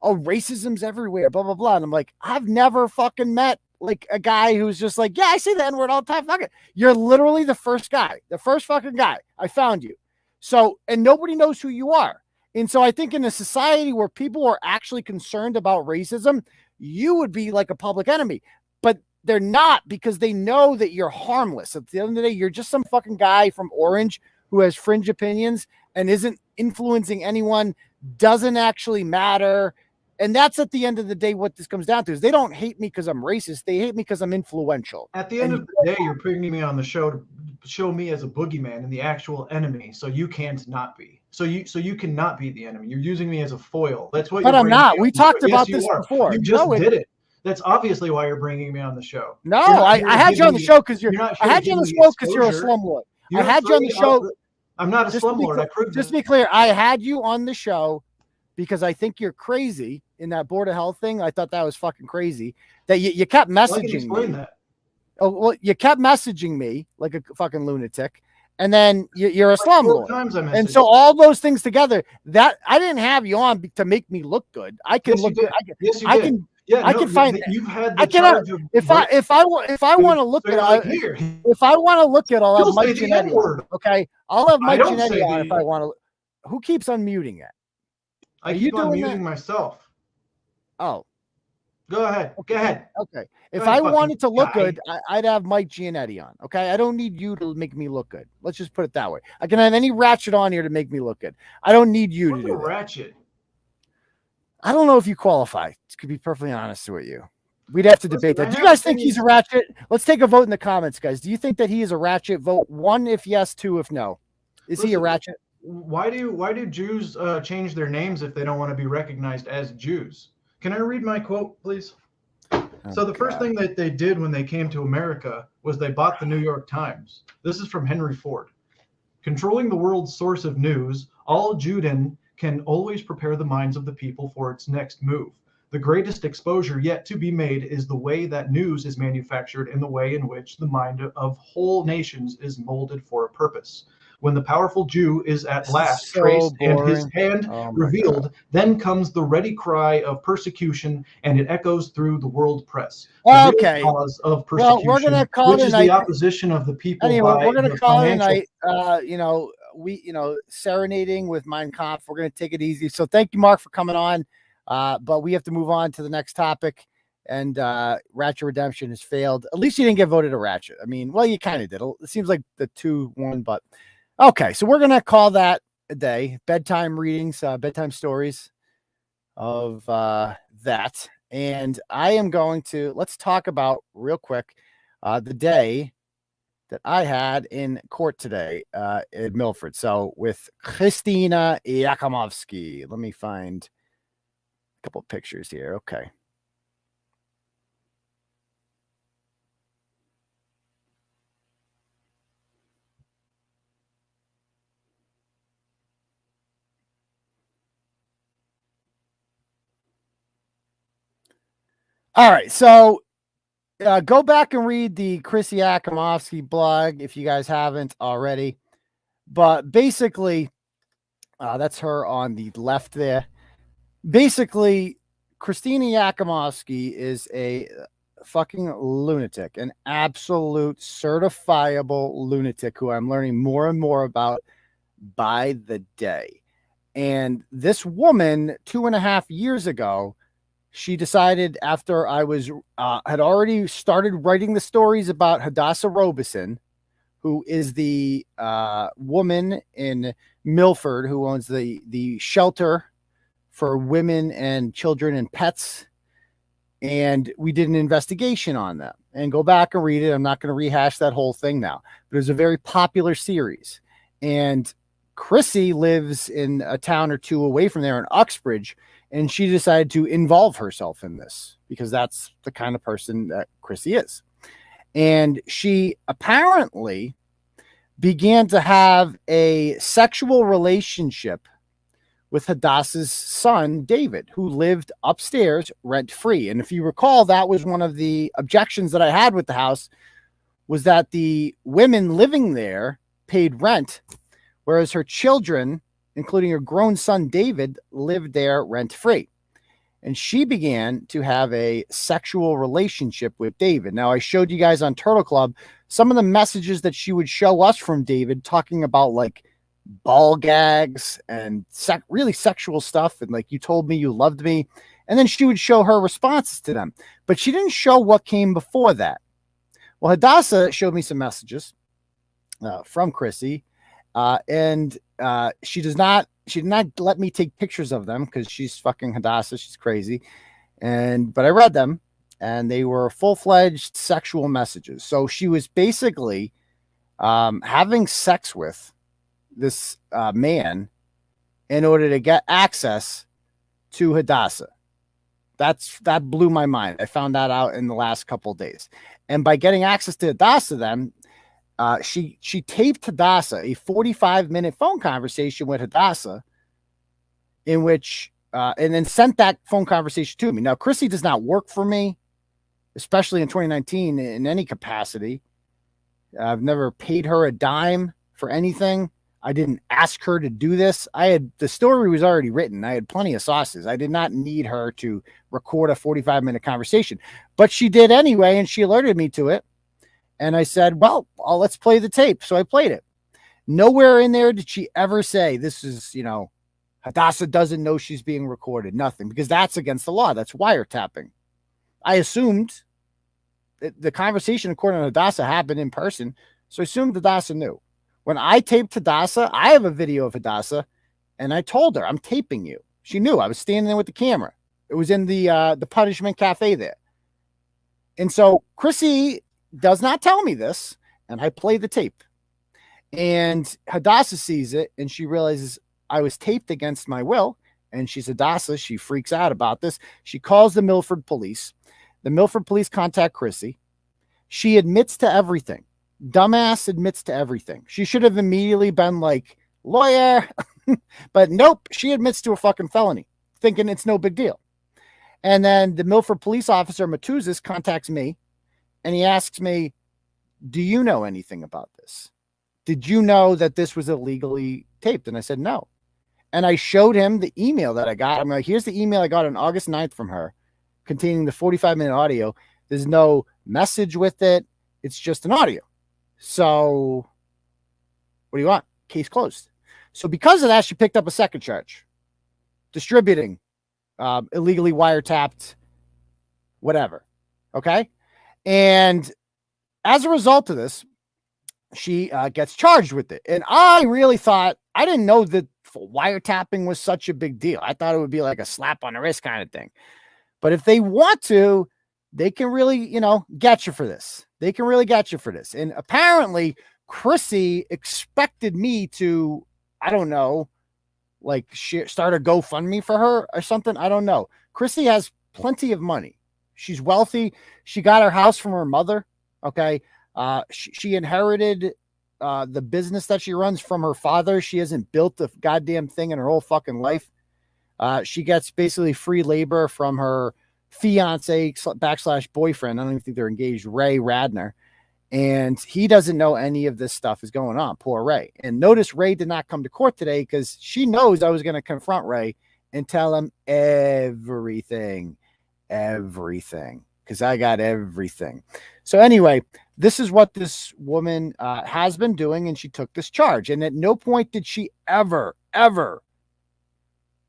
oh, racism's everywhere, blah, blah, blah. And I'm like, I've never fucking met like a guy who's just like, yeah, I say the N-word all the time. Fuck it. You're literally the first fucking guy. I found you. So, and nobody knows who you are. And so I think in a society where people are actually concerned about racism, you would be like a public enemy, but they're not, because they know that you're harmless. At the end of the day, you're just some fucking guy from Orange who has fringe opinions and isn't influencing anyone, doesn't actually matter. And that's at the end of the day what this comes down to, is they don't hate me because I'm racist. They hate me because I'm influential. At the end of the day, you're bringing me on the show to show me as a boogeyman and the actual enemy, so you can't not be. So you cannot be the enemy. You're using me as a foil. That's what. But I'm not. We talked about this before. You just did it. That's obviously why you're bringing me on the show. No, I had you on the show because I had you on the show because you're a slumlord. I had you on the show. I'm not a slumlord. I proved just to be clear, I had you on the show because I think you're crazy in that Board of Health thing. I thought that was fucking crazy that you kept messaging me. That. Oh, well, you kept messaging me like a fucking lunatic, and then you're a slumlord. And so all those things together, that I didn't have you on to make me look good. I can look good. I can. Yeah, I can find. You've had the I cannot. If I want to look at if I want to look at, I'll have Mike Giannetti on. Okay, I'll have Mike Giannetti on if I want to. Who keeps unmuting it? I keep unmuting myself. Oh, go ahead. Go ahead. Okay. If I wanted to look good, I'd have Mike Giannetti on. Okay. I don't need you to make me look good. Let's just put it that way. I can have any ratchet on here to make me look good. I don't need you to do that. Ratchet. I don't know if you qualify, to be perfectly honest with you. We'd have to debate that. Do you guys think he's a ratchet? Let's take a vote in the comments, guys. Do you think that he is a ratchet? Vote 1 if yes, 2 if no. Is he a ratchet? Why do Jews change their names if they don't want to be recognized as Jews? Can I read my quote, please? So the first thing that they did when they came to America was they bought the New York Times. This is from Henry Ford. Controlling the world's source of news, all Juden can always prepare the minds of the people for its next move. The greatest exposure yet to be made is the way that news is manufactured and the way in which the mind of whole nations is molded for a purpose. When the powerful Jew is at last traced and his hand revealed, then comes the ready cry of persecution, and it echoes through the world press. The real cause of persecution, we're gonna call which is the opposition of the people. Anyway, we're going to call it a night. Serenading with Mein Kampf. We're going to take it easy. So thank you, Mark, for coming on. But we have to move on to the next topic. And Ratchet Redemption has failed. At least you didn't get voted a Ratchet. I mean, well, you kind of did. It seems like the 2-1, but okay. So we're going to call that a day. Bedtime readings, bedtime stories of that. And I am going to, let's talk about real quick the day that I had in court today in Milford. So with Christina Yakimovsky. Let me find a couple of pictures here. Okay. All right. So go back and read the Chris Yakimovsky blog if you guys haven't already. But basically, that's her on the left there. Basically, Christina Yakimovsky is a fucking lunatic, an absolute certifiable lunatic who I'm learning more and more about by the day. And this woman, 2.5 years ago, she decided after I was had already started writing the stories about Hadassah Robeson, who is the woman in Milford who owns the shelter for women and children and pets. And we did an investigation on them. And go back and read it. I'm not going to rehash that whole thing now. But it was a very popular series. And Chrissy lives in a town or two away from there in Uxbridge. And she decided to involve herself in this because that's the kind of person that Chrissy is. And she apparently began to have a sexual relationship with Hadassah's son, David, who lived upstairs rent-free. And if you recall, that was one of the objections that I had with the house, was that the women living there paid rent, whereas her children, including her grown son, David, lived there rent-free. And she began to have a sexual relationship with David. Now, I showed you guys on Turtle Club some of the messages that she would show us from David, talking about like ball gags and really sexual stuff. And like, you told me you loved me. And then she would show her responses to them. But she didn't show what came before that. Well, Hadassah showed me some messages from Chrissy. And she did not let me take pictures of them because she's fucking Hadassah. She's crazy. But I read them and they were full-fledged sexual messages. So she was basically having sex with this man in order to get access to Hadassah. That blew my mind. I found that out in the last couple of days. And by getting access to Hadassah, then she taped Hadassah a 45-minute phone conversation with Hadassah, in which and then sent that phone conversation to me. Now, Chrissy does not work for me, especially in 2019 in any capacity. I've never paid her a dime for anything. I didn't ask her to do this. The story was already written. I had plenty of sauces. I did not need her to record a 45-minute conversation, but she did anyway, and she alerted me to it. And I said, well, let's play the tape. So I played it. Nowhere in there did she ever say, this is, Hadassah doesn't know she's being recorded. Nothing, because that's against the law. That's wiretapping. I assumed the conversation, according to Hadassah, happened in person. So I assumed Hadassah knew. When I taped Hadassah, I have a video of Hadassah, and I told her, I'm taping you. She knew. I was standing there with the camera. It was in the Punishment Cafe there. And so Chrissy does not tell me this, and I play the tape. And Hadassah sees it, and she realizes I was taped against my will, and she's Hadassah. She freaks out about this. She calls the Milford police. The Milford police contact Chrissy. She admits to everything. Dumbass admits to everything. She should have immediately been like, lawyer. But nope, she admits to a fucking felony, thinking it's no big deal. And then the Milford police officer, Matuzis, contacts me, and he asks me, do you know anything about this? Did you know that this was illegally taped? And I said, no. And I showed him the email that I got. I'm like, here's the email I got on August 9th from her, containing the 45-minute audio. There's no message with it. It's just an audio. So what do you want? Case closed. So because of that, she picked up a second charge. Distributing illegally wiretapped whatever. Okay? And as a result of this, she gets charged with it. And I really thought, I didn't know that wiretapping was such a big deal. I thought it would be like a slap on the wrist kind of thing. But if they want to, they can really, get you for this. They can really get you for this. And apparently, Chrissy expected me to, I don't know, like start a GoFundMe for her or something. I don't know. Chrissy has plenty of money. She's wealthy. She got her house from her mother. Okay. She inherited the business that she runs from her father. She hasn't built a goddamn thing in her whole fucking life. She gets basically free labor from her fiance / boyfriend. I don't even think they're engaged, Ray Radner. And he doesn't know any of this stuff is going on. Poor Ray. And notice Ray did not come to court today because she knows I was going to confront Ray and tell him everything, because I got everything. So anyway, this is what this woman has been doing, and she took this charge. And at no point did she ever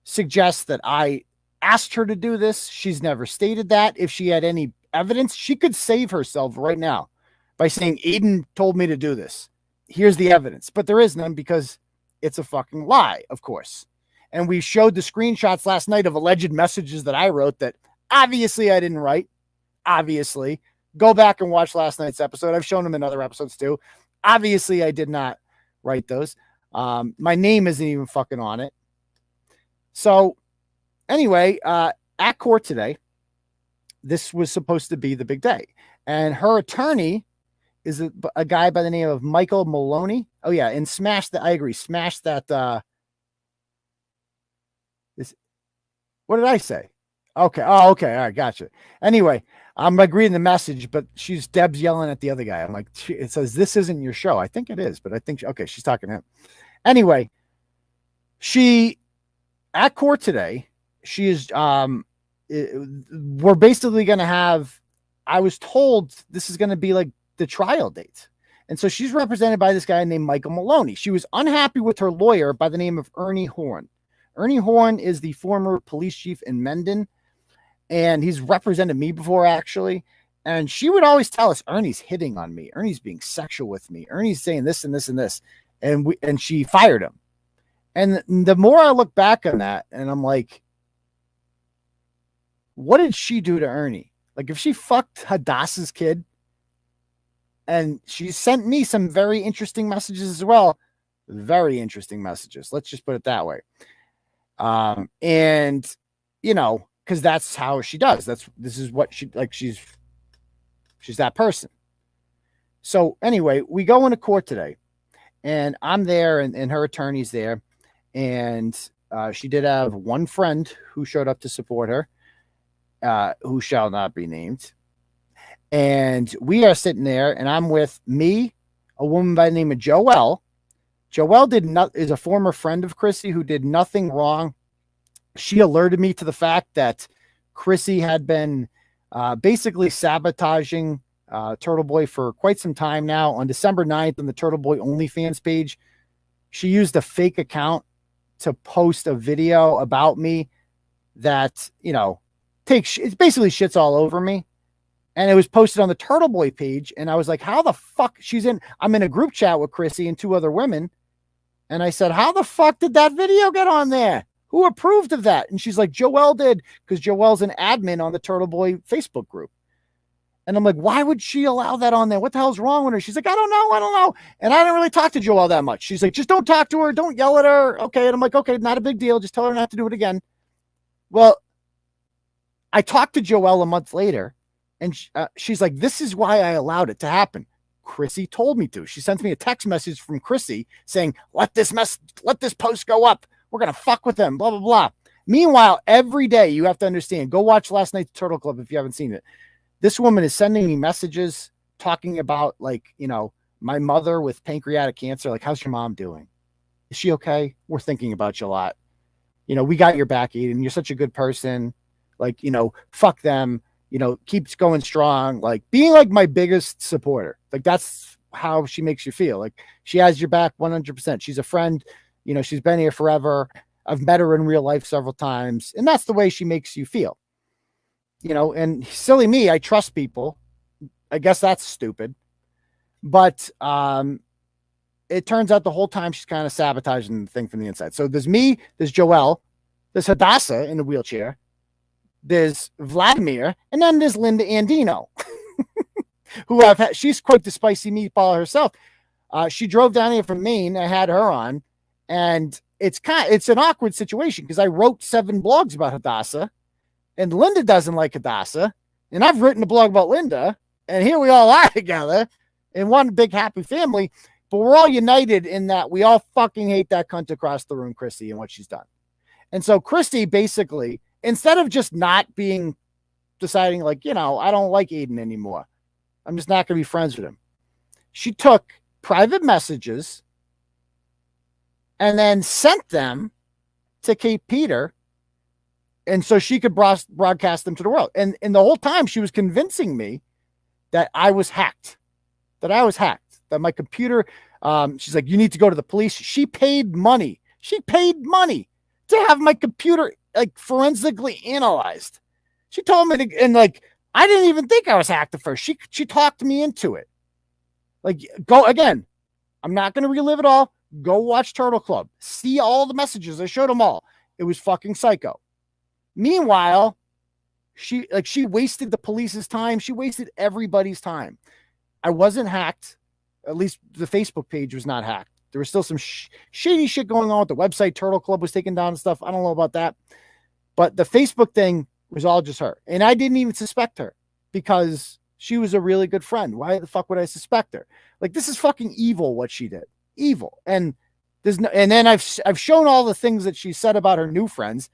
suggest that I asked her to do this. She's never stated that. If she had any evidence, she could save herself right now by saying, Aiden told me to do this. Here's the evidence. But there is none because it's a fucking lie, of course. And we showed the screenshots last night of alleged messages that I wrote that obviously I didn't write. Obviously. Go back and watch last night's episode. I've shown them in other episodes too. Obviously, I did not write those. My name isn't even fucking on it. So anyway, at court today, this was supposed to be the big day. And her attorney is a guy by the name of Michael Maloney. Oh yeah, and I agree. Smash that. What did I say? Okay. Oh, okay. All right. Gotcha. Anyway, I'm like reading the message, but Deb's yelling at the other guy. I'm like, it says, this isn't your show. I think it is, but I think, okay, she's talking to him. Anyway, at court today, she is, we're basically going to have, I was told this is going to be like the trial date. And so she's represented by this guy named Michael Maloney. She was unhappy with her lawyer by the name of Ernie Horn. Ernie Horn is the former police chief in Mendon, and he's represented me before, actually. And she would always tell us, Ernie's hitting on me. Ernie's being sexual with me. Ernie's saying this and this and this. And she fired him. And the more I look back on that, and I'm like, what did she do to Ernie? Like, if she fucked Hadassah's kid, and she sent me some very interesting messages as well. Very interesting messages. Let's just put it that way. And because that's how she does. This is what she like. She's that person. So anyway, we go into court today, and I'm there, and her attorney's there, and she did have one friend who showed up to support her, who shall not be named. And we are sitting there, and I'm with me, a woman by the name of Joelle. Joelle is a former friend of Chrissy who did nothing wrong. She alerted me to the fact that Chrissy had been basically sabotaging Turtleboy for quite some time now. On December 9th, on the Turtleboy OnlyFans page, she used a fake account to post a video about me that, it basically shits all over me. And it was posted on the Turtleboy page. And I was like, how the fuck I'm in a group chat with Chrissy and two other women. And I said, how the fuck did that video get on there? Who approved of that? And she's like, Joelle did, because Joelle's an admin on the Turtleboy Facebook group. And I'm like, why would she allow that on there? What the hell's wrong with her? She's like, I don't know. And I didn't really talk to Joelle that much. She's like, just don't talk to her. Don't yell at her. Okay. And I'm like, okay, not a big deal. Just tell her not to do it again. Well, I talked to Joelle a month later, and she's like, this is why I allowed it to happen. Chrissy told me to. She sent me a text message from Chrissy saying, let this post go up. We're going to fuck with them, blah, blah, blah. Meanwhile, every day, you have to understand, go watch last night's Turtle Club if you haven't seen it. This woman is sending me messages talking about, my mother with pancreatic cancer. Like, how's your mom doing? Is she okay? We're thinking about you a lot. We got your back, Aiden. You're such a good person. Fuck them. Keeps going strong, being my biggest supporter. That's how she makes you feel. She has your back 100%. She's a friend. She's been here forever. I've met her in real life several times, and that's the way she makes you feel. And silly me, I trust people. I guess that's stupid. But it turns out the whole time she's kind of sabotaging the thing from the inside. So there's me, there's Joelle, there's Hadassah in the wheelchair, there's Vladimir, and then there's Linda Andino, who she's quite the spicy meatball herself. She drove down here from Maine. I had her on, and it's an awkward situation because I wrote 7 blogs about Hadassah, and Linda doesn't like Hadassah, and I've written a blog about Linda, and here we all are together in one big happy family. But we're all united in that we all fucking hate that cunt across the room, Christy, and what she's done. And so Christy basically, instead of just deciding like, I don't like Aiden anymore, I'm just not going to be friends with him, she took private messages and then sent them to Kate Peter, and so she could broadcast them to the world. And the whole time she was convincing me that I was hacked, that my computer, she's like, you need to go to the police. She paid money to have my computer like forensically analyzed. She told me to, and like, I didn't even think I was hacked at first. She talked me into it. Like, go again. I'm not going to relive it all. Go watch Turtle Club. See all the messages. I showed them all. It was fucking psycho. Meanwhile, she wasted the police's time. She wasted everybody's time. I wasn't hacked. At least the Facebook page was not hacked. There was still some shady shit going on with the website. Turtle Club was taken down and stuff. I don't know about that. But the Facebook thing was all just her. And I didn't even suspect her because she was a really good friend. Why the fuck would I suspect her? Like, this is fucking evil what she did. Evil. And then I've shown all the things that she said about her new friends.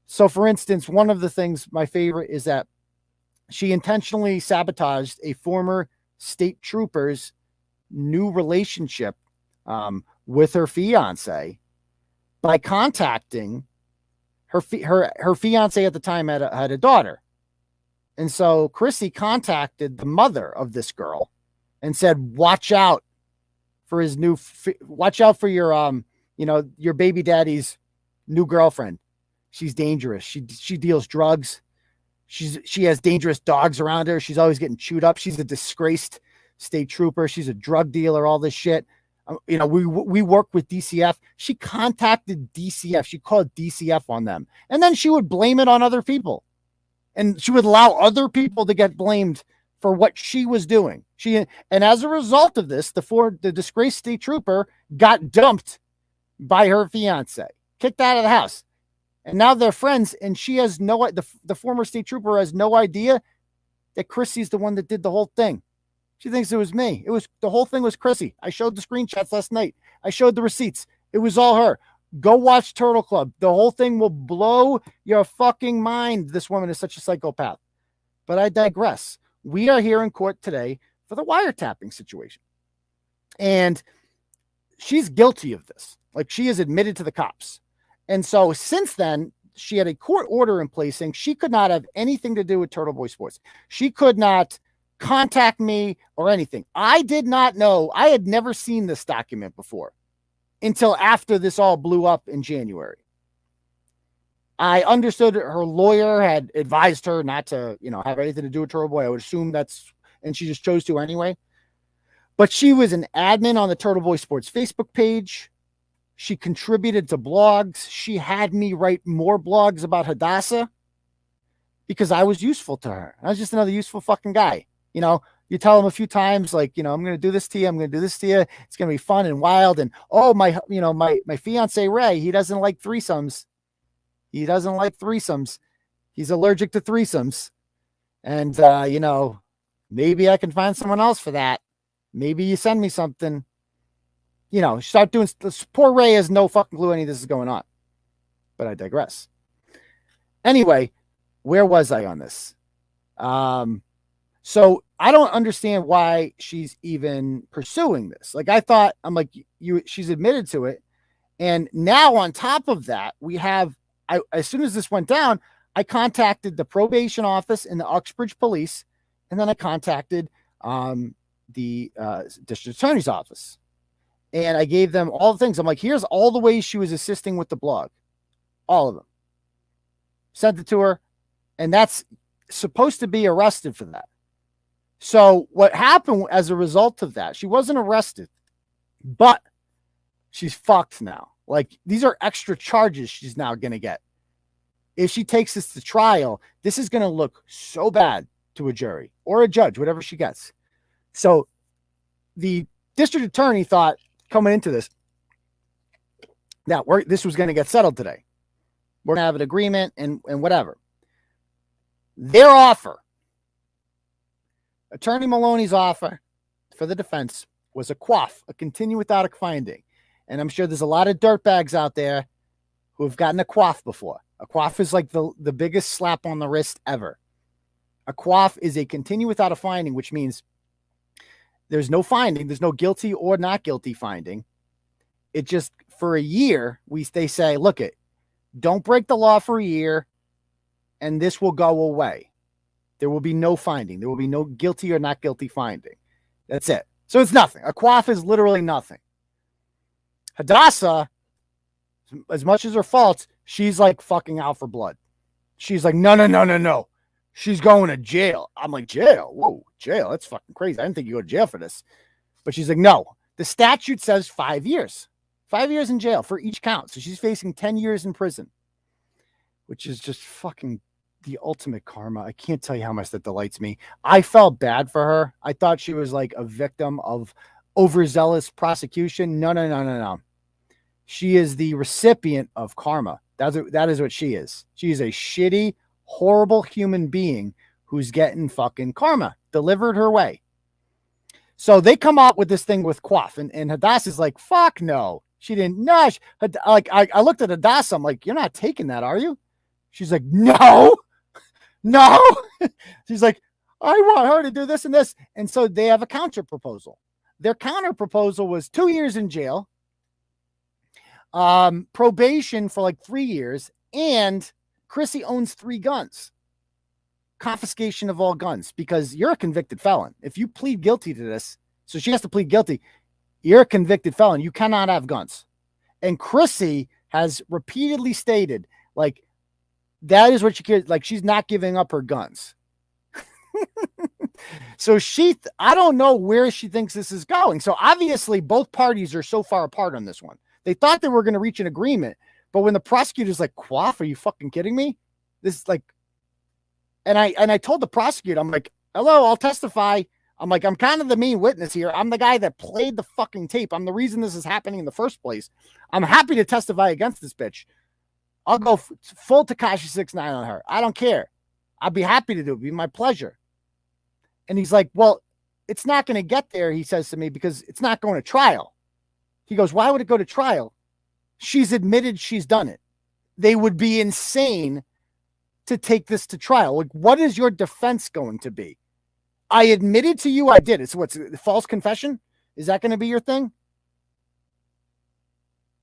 So for instance, one of the things, my favorite, is that she intentionally sabotaged a former state trooper's new relationship with her fiance by contacting her fiance at the time had a daughter. And so Chrissy contacted the mother of this girl and said, watch out for your baby daddy's new girlfriend. She's dangerous. She deals drugs. She has dangerous dogs around her. She's always getting chewed up. She's a disgraced state trooper. She's a drug dealer, all this shit. We work with DCF. She contacted DCF. She called DCF on them. And then she would blame it on other people. And she would allow other people to get blamed for what she was doing. And as a result of this, the disgraced state trooper got dumped by her fiance, kicked out of the house. And now they're friends, and she has the former state trooper has no idea that Chrissy's the one that did the whole thing. She thinks it was me. The whole thing was Chrissy. I showed the screenshots last night. I showed the receipts. It was all her. Go watch Turtle Club. The whole thing will blow your fucking mind. This woman is such a psychopath. But I digress. We are here in court today for the wiretapping situation. And she's guilty of this. Like, she is admitted to the cops. And so since then, she had a court order in place saying she could not have anything to do with Turtleboy Sports. She could not contact me or anything. I did not know. I had never seen this document before until after this all blew up in January. I understood her lawyer had advised her not to, have anything to do with Turtleboy. I would assume and she just chose to anyway. But she was an admin on the Turtleboy Sports Facebook page. She contributed to blogs. She had me write more blogs about Hadassah because I was useful to her. I was just another useful fucking guy. You tell him a few times, like, I'm going to do this to you. I'm going to do this to you. It's going to be fun and wild. And, my fiance, Ray, he doesn't like threesomes. He's allergic to threesomes. And, maybe I can find someone else for that. Maybe you send me something. Start doing this. Poor Ray has no fucking clue any of this is going on. But I digress. Anyway, where was I on this? So I don't understand why she's even pursuing this. Like, she's admitted to it. And now on top of that, as soon as this went down, I contacted the probation office and the Uxbridge police. And then I contacted the district attorney's office. And I gave them all the things. I'm like, here's all the ways she was assisting with the blog. All of them. Sent it to her. And that's supposed to be arrested for that. So what happened as a result of that, she wasn't arrested, but she's fucked now. Like, these are extra charges she's now going to get. if she takes this to trial, this is going to look so bad to a jury or a judge, whatever she gets. So the district attorney thought coming into this that this was going to get settled today. We're going to have an agreement and whatever. Their offer, Attorney Maloney's offer for the defense was a quaff, a continue without a finding. And I'm sure there's a lot of dirtbags out there who have gotten a quaff before. A quaff is like the biggest slap on the wrist ever. A quaff is a continue without a finding, which means there's no finding. There's no guilty or not guilty finding. It just, for a year, they say, look, don't break the law for a year, and this will go away. There will be no finding. There will be no guilty or not guilty finding. That's it. So it's nothing. A quaff is literally nothing. Hadassah, as much as her faults, she's like fucking out for blood. She's like, no. She's going to jail. I'm like, jail? Whoa, jail? That's fucking crazy. I didn't think you go to jail for this. But she's like, no. The statute says 5 years. 5 years in jail for each count. So she's facing 10 years in prison, which is just fucking the ultimate karma. I can't tell you how much that delights me. I felt bad for her. I thought she was like a victim of overzealous prosecution. No. She is the recipient of karma. That is what she is. She is a shitty, horrible human being who's getting fucking karma delivered her way. So they come out with this thing with quaff, and Hadassah's like, fuck no. She didn't. No, I looked at Hadassah. I'm like, you're not taking that, are you? She's like, no. She's like, I want her to do this and this. And so they have a counter proposal. Their counter proposal was 2 years in jail, probation for like 3 years, and Chrissy owns 3 guns. Confiscation of all guns, because you're a convicted felon. If you plead guilty to this, so she has to plead guilty, you're a convicted felon. You cannot have guns. And Chrissy has repeatedly stated, like, that is what she cares. Like, she's not giving up her guns. So I don't know where she thinks this is going. So obviously both parties are so far apart on this one. They thought they were going to reach an agreement, but when the prosecutor's like, quaff, are you fucking kidding me? This is like, and I told the prosecutor, I'm like, hello, I'll testify. I'm like, I'm kind of the main witness here. I'm the guy that played the fucking tape. I'm the reason this is happening in the first place. I'm happy to testify against this bitch. I'll go full Tekashi 6ix9ine on her. I don't care. I'd be happy to do it. It'd be my pleasure. And he's like, well, it's not going to get there, he says to me, because it's not going to trial. He goes, why would it go to trial? She's admitted she's done it. They would be insane to take this to trial. Like, what is your defense going to be? I admitted to you I did it. So what's false confession? Is that going to be your thing?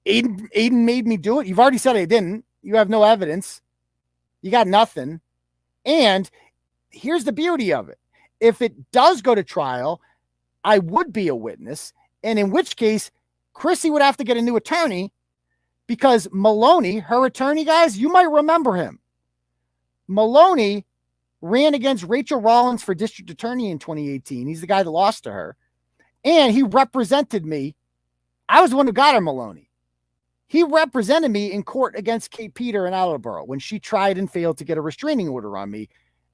Aiden made me do it. You've already said I didn't. You have no evidence. You got nothing. And here's the beauty of it. If it does go to trial, I would be a witness. And in which case, Chrissy would have to get a new attorney, because Maloney, her attorney, guys, you might remember him. Maloney ran against Rachel Rollins for district attorney in 2018. He's the guy that lost to her. And he represented me. I was the one who got her, Maloney. He represented me in court against Kate Peter in Attleboro when she tried and failed to get a restraining order on me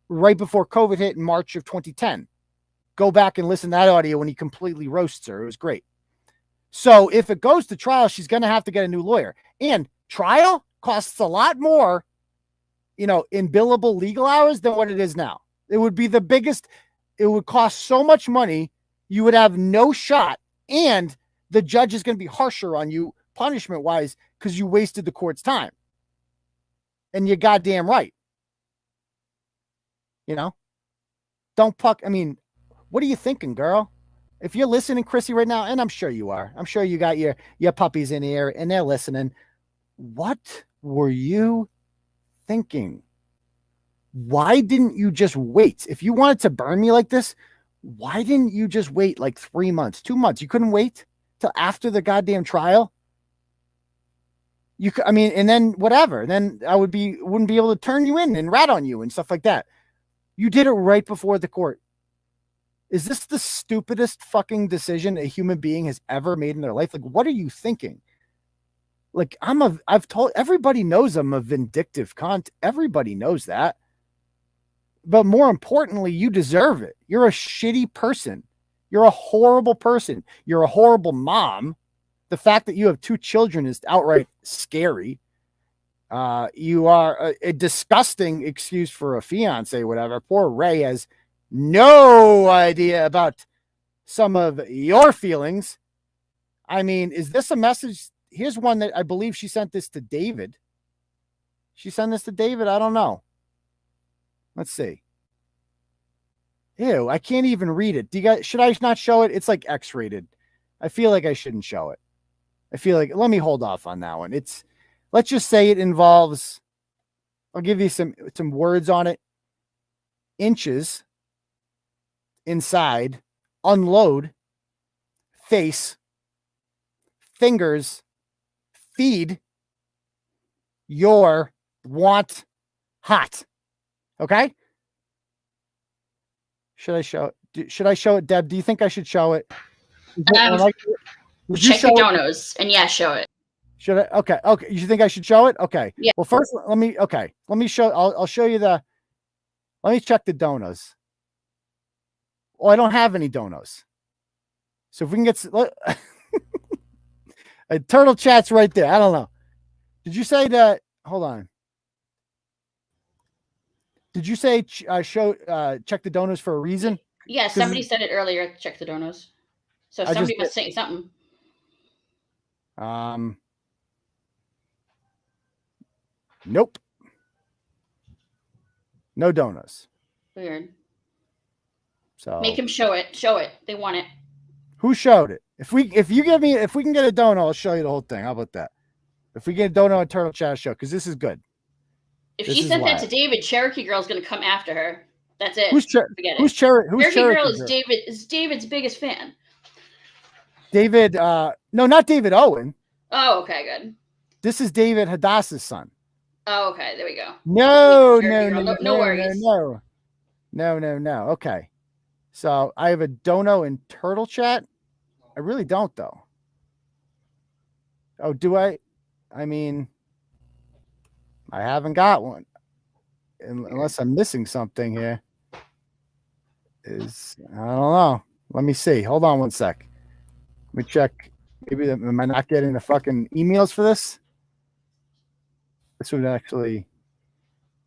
right before COVID hit in March of 2010. Go back and listen to that audio when he completely roasts her. It was great. So if it goes to trial, she's going to have to get a new lawyer. And trial costs a lot more, in billable legal hours than what it is now. It would be the biggest. It would cost so much money. You would have no shot. And the judge is going to be harsher on you punishment wise because you wasted the court's time. And you're goddamn right. Don't puck. I mean, what are you thinking, girl? If you're listening, Chrissy, right now, and I'm sure you are, I'm sure you got your puppies in here and they're listening. What were you thinking? Why didn't you just wait? If you wanted to burn me like this, why didn't you just wait like 3 months, 2 months? You couldn't wait till after the goddamn trial. And then whatever. Then I wouldn't be able to turn you in and rat on you and stuff like that. You did it right before the court. Is this the stupidest fucking decision a human being has ever made in their life? Like, what are you thinking? Like I've told everybody knows I'm a vindictive cunt. Everybody knows that. But more importantly, you deserve it. You're a shitty person. You're a horrible person. You're a horrible mom. The fact that you have 2 children is outright scary. You are a disgusting excuse for a fiance, whatever. Poor Ray has no idea about some of your feelings. I mean, is this a message? Here's one that I believe she sent this to David. She sent this to David. I don't know. Let's see. Ew, I can't even read it. Do you guys, should I not show it? It's like X-rated. I feel like I shouldn't show it. I feel like, let me hold off on that one. Let's just say it involves, I'll give you some words on it. Inches, inside, unload, face, fingers, feed, your, want, hot. Okay? Should I show it? Should I show it, Deb? Do you think I should show it? Would you Check the show it? donos, and yeah, show it. Should I? Okay. Okay. You think I should show it? Okay. Yeah. Well, first, let me show. I'll show you let me check the donos. Oh, I don't have any donos. So if we can get a turtle chat's right there. I don't know. Did you say that? Hold on. Did you say check the donos for a reason? Yeah, somebody said it earlier. Check the donos. So somebody must say something. Nope. No donos. Weird. So make him show it. Show it. They want it. Who showed it? If we can get a dono, I'll show you the whole thing. How about that? If we get a dono and Turtle Chat show, because this is good. If she sent that to David, Cherokee Girl's gonna come after her. That's it. Forget it. Cherokee Girl is David's biggest fan. David, no, not David Owen. Oh, okay, good. This is David Hadassah's son. Oh, okay, there we go. No worries. No. Okay. So I have a dono in Turtle Chat. I really don't though. Oh, do I? I mean, I haven't got one. Unless I'm missing something here. I don't know. Let me see. Hold on one sec. Let me check. Maybe am I not getting the fucking emails for this? This would actually.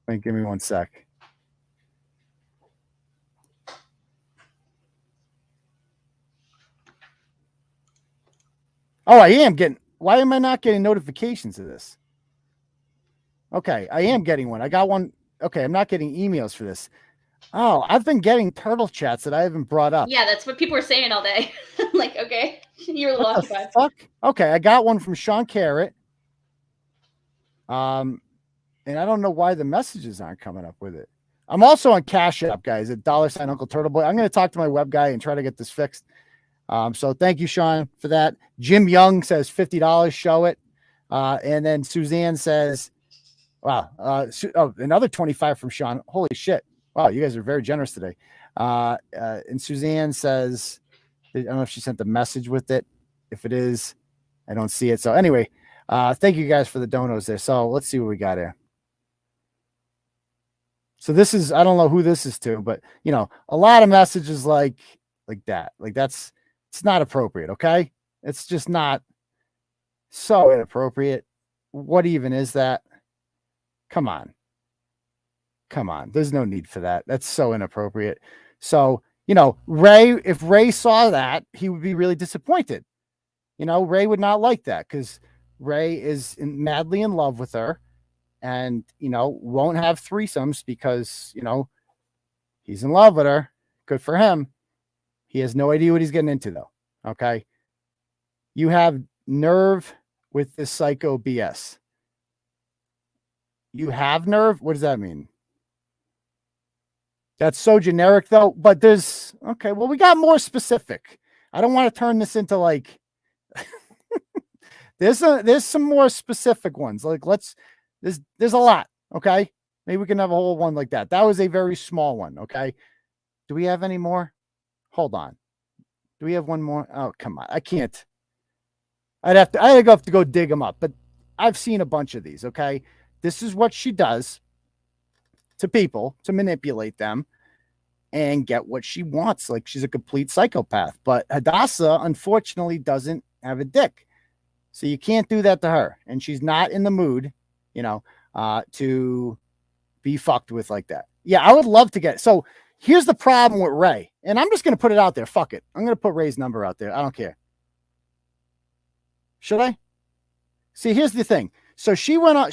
Wait, give me one sec. Oh, I am getting. Why am I not getting notifications of this? Okay, I am getting one. I got one. Okay, I'm not getting emails for this. Oh, I've been getting turtle chats that I haven't brought up. Yeah, that's what people were saying all day. Like, okay, you're a little occupied. Fuck. Okay, I got one from Sean Carrot. And I don't know why the messages aren't coming up with it. I'm also on Cash App, guys, at $ Uncle Turtleboy. I'm going to talk to my web guy and try to get this fixed. So thank you, Sean, for that. Jim Young says $50, show it. And then Suzanne says, wow, another 25 from Sean. Holy shit. Wow, you guys are very generous today. And Suzanne says, I don't know if she sent the message with it. If it is, I don't see it. So anyway, thank you guys for the donos there. So let's see what we got here. So this is, I don't know who this is to, but you know, a lot of messages like that. Like it's not appropriate. Okay. It's just not so inappropriate. What even is that? Come on. There's no need for that. That's so inappropriate. So, you know, if Ray saw that, he would be really disappointed. You know, Ray would not like that because Ray is madly in love with her and, you know, won't have threesomes because, you know, he's in love with her. Good for him. He has no idea what he's getting into, though. Okay. You have nerve with this psycho BS. You have nerve? What does that mean? That's so generic, though. But there's, okay, well, we got more specific. I don't want to turn this into like, there's some more specific ones. Like, there's a lot. Okay. Maybe we can have a whole one like that. That was a very small one. Okay. Do we have any more? Hold on. Do we have one more? Oh, come on. I can't. I'd have to go dig them up. But I've seen a bunch of these. Okay. This is what she does to people to manipulate them and get what she wants. Like she's a complete psychopath. But Hadassah, unfortunately, doesn't have a dick. So you can't do that to her. And she's not in the mood, to be fucked with like that. Yeah, I would love to get. So here's the problem with Ray. And I'm just going to put it out there. Fuck it. I'm going to put Ray's number out there. I don't care. Should I? See, here's the thing. So she went on.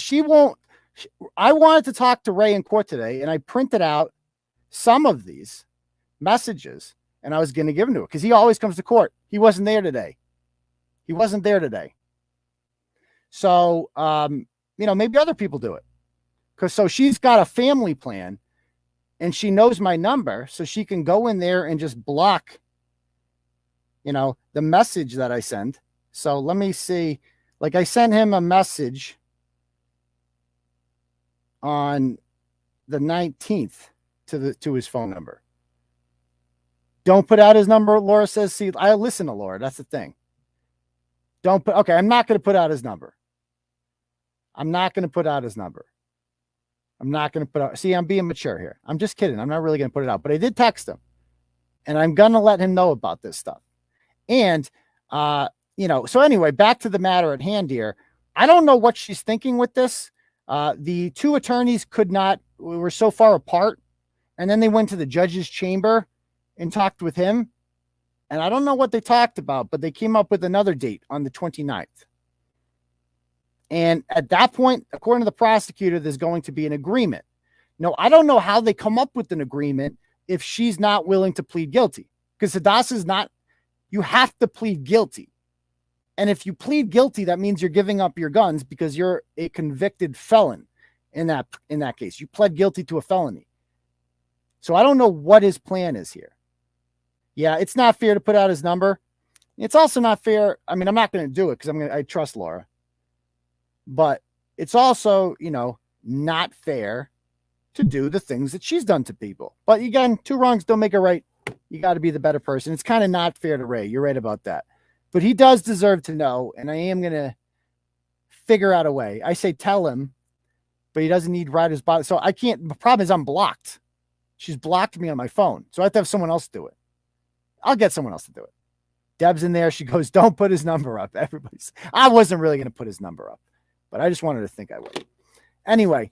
I wanted to talk to Ray in court today, and I printed out some of these messages, and I was going to give them to her because he always comes to court. He wasn't there today. So, maybe other people do it. So she's got a family plan and she knows my number, so she can go in there and just block, the message that I send. So let me see. Like I sent him a message on the 19th to his phone number. Don't put out his number, Laura says. See, I listen to Laura. That's the thing. Okay, I'm not going to put out his number. See, I'm being mature here. I'm just kidding. I'm not really going to put it out, but I did text him and I'm going to let him know about this stuff. And, so anyway, back to the matter at hand here. I don't know what she's thinking with this. The two attorneys were so far apart, and then they went to the judge's chamber and talked with him. And I don't know what they talked about, but they came up with another date on the 29th. And at that point, according to the prosecutor, there's going to be an agreement. No, I don't know how they come up with an agreement if she's not willing to plead guilty. Because Hadassah's not, you have to plead guilty. And if you plead guilty, that means you're giving up your guns because you're a convicted felon in that case. You pled guilty to a felony. So I don't know what his plan is here. Yeah, it's not fair to put out his number. It's also not fair. I mean, I'm not going to do it because I trust Laura. But it's also, not fair to do the things that she's done to people. But again, two wrongs don't make a right. You got to be the better person. It's kind of not fair to Ray. You're right about that. But he does deserve to know, and I am going to figure out a way. I say tell him, but he doesn't need Ryder's body. So I can't. The problem is I'm blocked. She's blocked me on my phone. So I have to have someone else do it. I'll get someone else to do it. Deb's in there. She goes, don't put his number up. I wasn't really going to put his number up, but I just wanted to think I would. Anyway,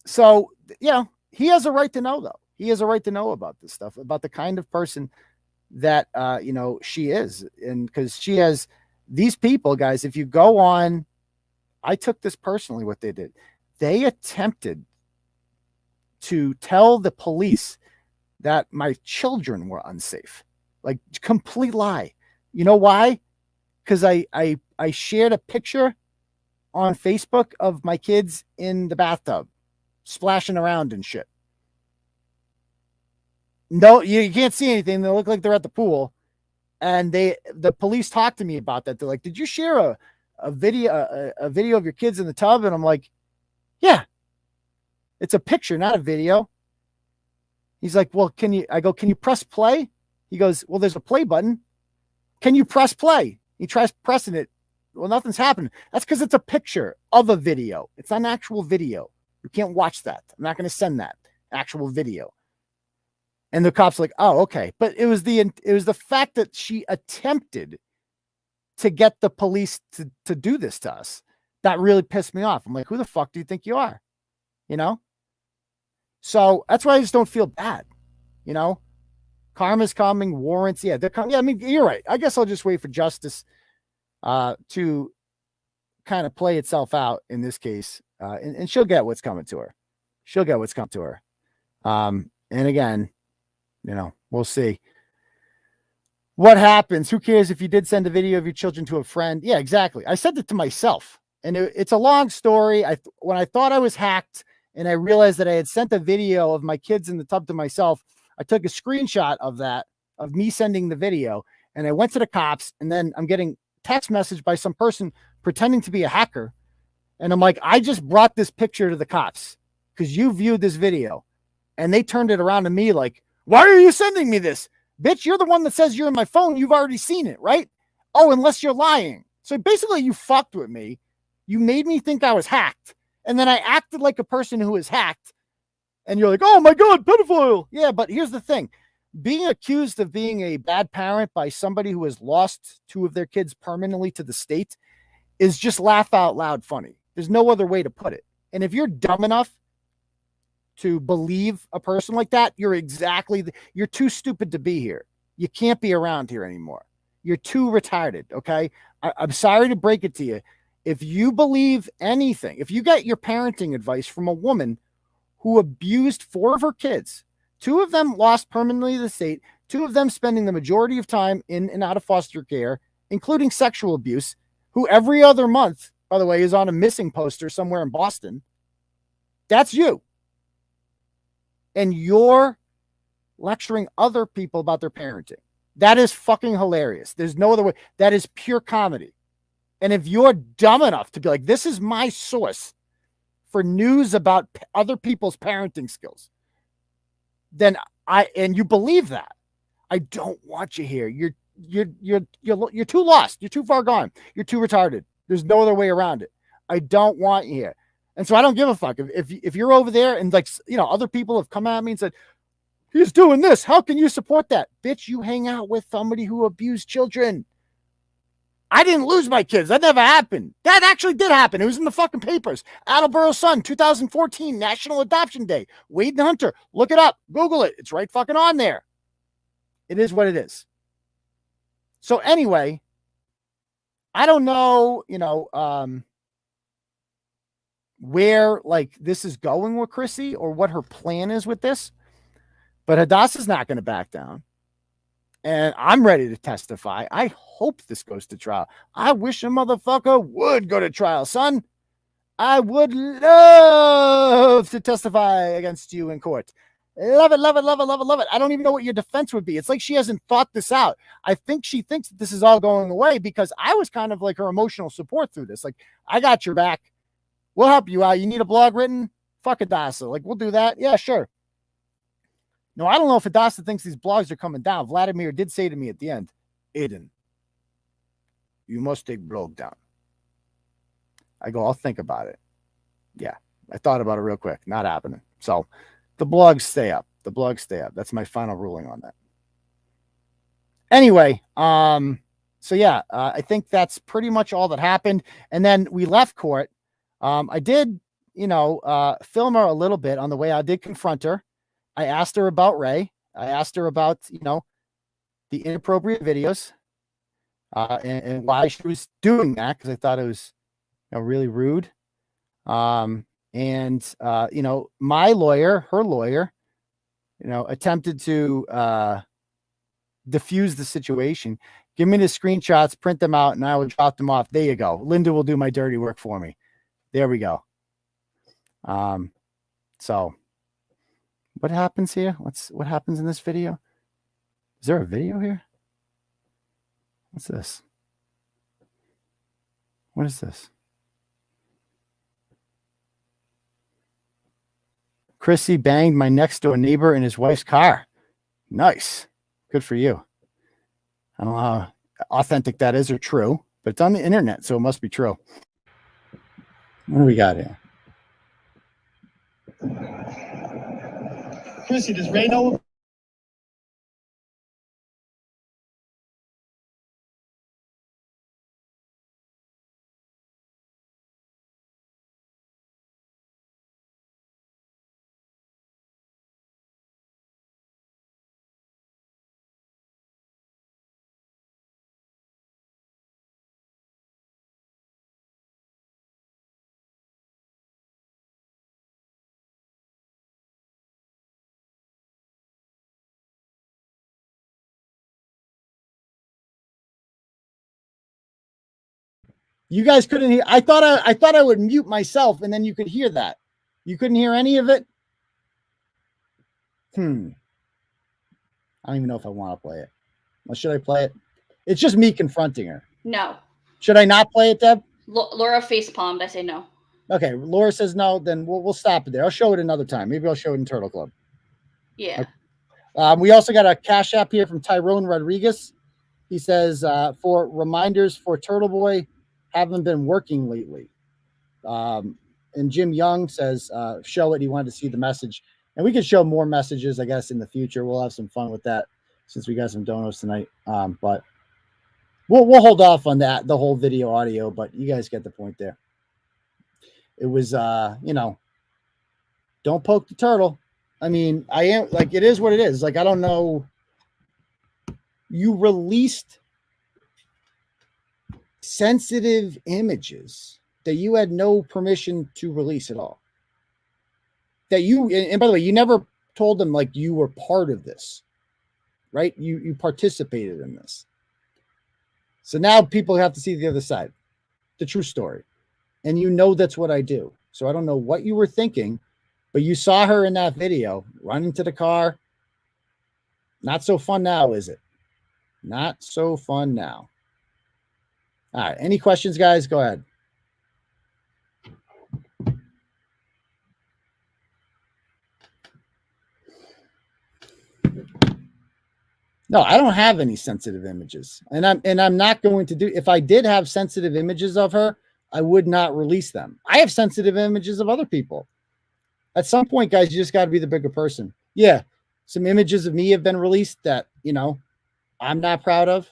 so, he has a right to know, though. He has a right to know about this stuff, about the kind of person that, she is. And because she has these people, guys, if you go on, I took this personally, what they did. They attempted to tell the police that my children were unsafe. Like, complete lie. You know why? Because I shared a picture on Facebook of my kids in the bathtub, splashing around and shit. No, you can't see anything. They look like they're at the pool. And the police talked to me about that. They're like, did you share a video of your kids in the tub? And I'm like, yeah, it's a picture, not a video. He's like, well, can you press play? He goes, well, there's a play button. Can you press play? He tries pressing it. Well, nothing's happening. That's because it's a picture of a video. It's not an actual video. You can't watch that. I'm not going to send that actual video. And the cop's like, oh, okay. But it was the fact that she attempted to get the police to do this to us that really pissed me off. I'm like, who the fuck do you think you are? So that's why I just don't feel bad. Karma's coming, warrants. Yeah, they're coming. Yeah, I mean, you're right. I guess I'll just wait for justice to kind of play itself out in this case. And she'll get what's coming to her. And again, we'll see what happens. Who cares if you did send a video of your children to a friend? Yeah, exactly. I sent it to myself, and it's a long story. When I thought I was hacked and I realized that I had sent a video of my kids in the tub to myself, I took a screenshot of that, of me sending the video, and I went to the cops, and then I'm getting text message by some person pretending to be a hacker. And I'm like, I just brought this picture to the cops because you viewed this video. And they turned it around to me like, why are you sending me this? Bitch, you're the one that says you're in my phone. You've already seen it, right? Oh, unless you're lying. So basically, you fucked with me. You made me think I was hacked. And then I acted like a person who is hacked. And you're like, oh my God, pedophile. Yeah, but here's the thing. Being accused of being a bad parent by somebody who has lost 2 of their kids permanently to the state is just laugh out loud funny. There's no other way to put it. And if you're dumb enough to believe a person like that, you're too stupid to be here. You can't be around here anymore. You're too retarded, okay? I'm sorry to break it to you. If you believe anything, if you get your parenting advice from a woman who abused 4 of her kids, 2 of them lost permanently to the state, 2 of them spending the majority of time in and out of foster care, including sexual abuse, who every other month, by the way, is on a missing poster somewhere in Boston, that's you. And you're lecturing other people about their parenting. That is fucking hilarious. There's no other way. That is pure comedy. And if you're dumb enough to be like, this is my source for news about other people's parenting skills, then and you believe that, I don't want you here. You're too lost. You're too far gone. You're too retarded. There's no other way around it. I don't want you here. And so I don't give a fuck if you're over there and like, you know, other people have come at me and said, he's doing this. How can you support that? Bitch, you hang out with somebody who abused children. I didn't lose my kids. That never happened. That actually did happen. It was in the fucking papers. Attleboro Sun, 2014, National Adoption Day. Wade and Hunter. Look it up. Google it. It's right fucking on there. It is what it is. So anyway, I don't know, you know, where like this is going with Chrissy or what her plan is with this, but Hadassah's not going to back down. And I'm ready to testify. I hope this goes to trial. I wish a motherfucker would go to trial, son. I would love to testify against you in court. Love it, love it, love it, love it, love it. I don't even know what your defense would be. It's like she hasn't thought this out. I think she thinks that this is all going away because I was kind of like her emotional support through this. Like, I got your back. We'll help you out. You need a blog written? Fuck Hadassah. Like, we'll do that. Yeah, sure. No, I don't know if Hadassah thinks these blogs are coming down. Vladimir did say to me at the end, Aiden, you must take blog down. I go, I'll think about it. Yeah, I thought about it real quick. Not happening. So the blogs stay up. The blogs stay up. That's my final ruling on that. Anyway, so yeah, I think that's pretty much all that happened. And then we left court. I did, you know, film her a little bit on the way. I did confront her. I asked her about Ray. I asked her about, you know, the inappropriate videos and why she was doing that, because I thought it was, you know, really rude. You know, my lawyer, her lawyer, you know, attempted to diffuse the situation. Give me the screenshots, print them out, and I will drop them off. There you go. Linda will do my dirty work for me. There we go. So what happens here? What happens in this video? Is there a video here? What's this? What is this? Chrissy banged my next door neighbor in his wife's car. Nice. Good for you. I don't know how authentic that is or true, but it's on the internet, so it must be true. What do we got here? Chrissy, does Ray know? You guys couldn't hear. I thought I would mute myself and then you could hear that. You couldn't hear any of it? I don't even know if I want to play it. Well, should I play it? It's just me confronting her. No. Should I not play it, Deb? Laura face palmed. I say no. Okay, Laura says no. Then we'll stop it there. I'll show it another time. Maybe I'll show it in Turtle Club. Yeah. Okay. We also got a cash app here from Tyrone Rodriguez. He says, for reminders for Turtleboy, haven't been working lately. And Jim Young says, show it. He wanted to see the message. And we could show more messages, I guess, in the future. We'll have some fun with that since we got some donos tonight. But we'll hold off on that, the whole video audio, but you guys get the point there. It was, don't poke the turtle. I mean, I am like, it is what it is. Like, I don't know. You released sensitive images that you had no permission to release at all. That you, and by the way, you never told them like you were part of this, right? You participated in this. So now people have to see the other side, the true story. And you know that's what I do. So I don't know what you were thinking, but you saw her in that video run into the car. Not so fun now, is it? Not so fun now. All right. Any questions, guys? Go ahead. No, I don't have any sensitive images. And I'm not going to do, if I did have sensitive images of her, I would not release them. I have sensitive images of other people. At some point, guys, you just got to be the bigger person. Yeah. Some images of me have been released that, I'm not proud of,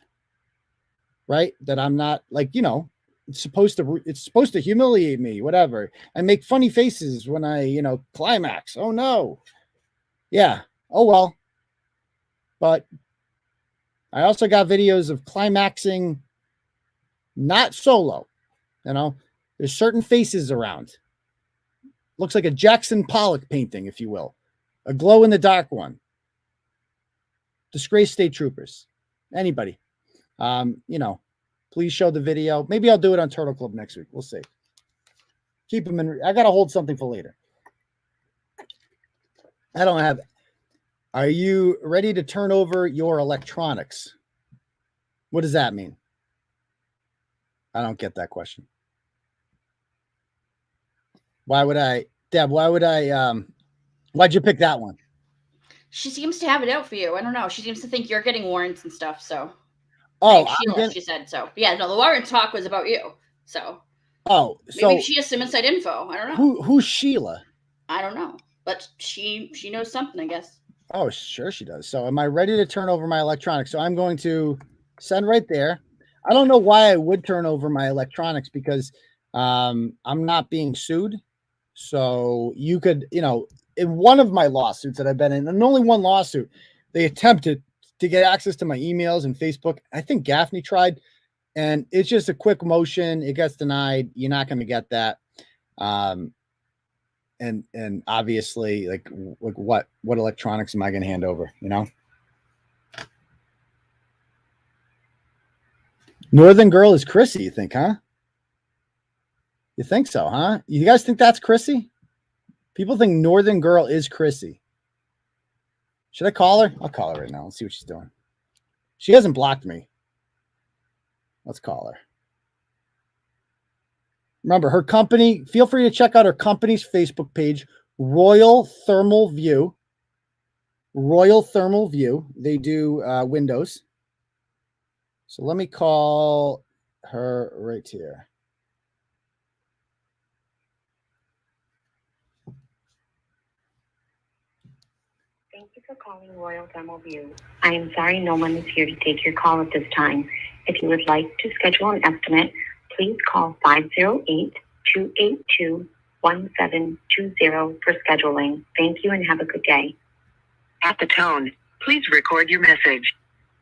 right? That I'm not like, it's supposed to humiliate me, whatever. I make funny faces when I, climax. Oh no. Yeah. Oh, well, but I also got videos of climaxing, not solo, there's certain faces around. Looks like a Jackson Pollock painting, if you will, a glow in the dark one. Disgraced state troopers. Anybody, please show the video. Maybe I'll do it on Turtle Club next week. We'll see. Keep them in. I got to hold something for later. I don't have. Are you ready to turn over your electronics? What does that mean? I don't get that question. Why would I, Deb? Why'd you pick that one? She seems to have it out for you. I don't know. She seems to think you're getting warrants and stuff. So, oh, Sheila, she said so. Yeah, no, the warrant talk was about you. So, so maybe she has some inside info. I don't know. Who's Sheila? I don't know, but she knows something, I guess. Oh, sure she does. So, am I ready to turn over my electronics? So, I'm going to send right there. I don't know why I would turn over my electronics because I'm not being sued. So, you could, in one of my lawsuits that I've been in, and only one lawsuit, they attempted to get access to my emails and Facebook. I think Gaffney tried, and it's just a quick motion. It gets denied. You're not going to get that. And obviously, like what electronics am I going to hand over? Northern Girl is Chrissy, you think, huh? You think so, huh? You guys think that's Chrissy? People think Northern Girl is Chrissy. Should I call her? I'll call her right now. Let's see what she's doing. She hasn't blocked me. Let's call her. Remember, her company, feel free to check out her company's Facebook page, Royal Thermal View. Royal Thermal View. They do windows. So let me call her right here. Thank you for calling Royal Thermal View. I am sorry no one is here to take your call at this time. If you would like to schedule an estimate, please call 508-282-1720 for scheduling. Thank you and have a good day. At the tone, please record your message.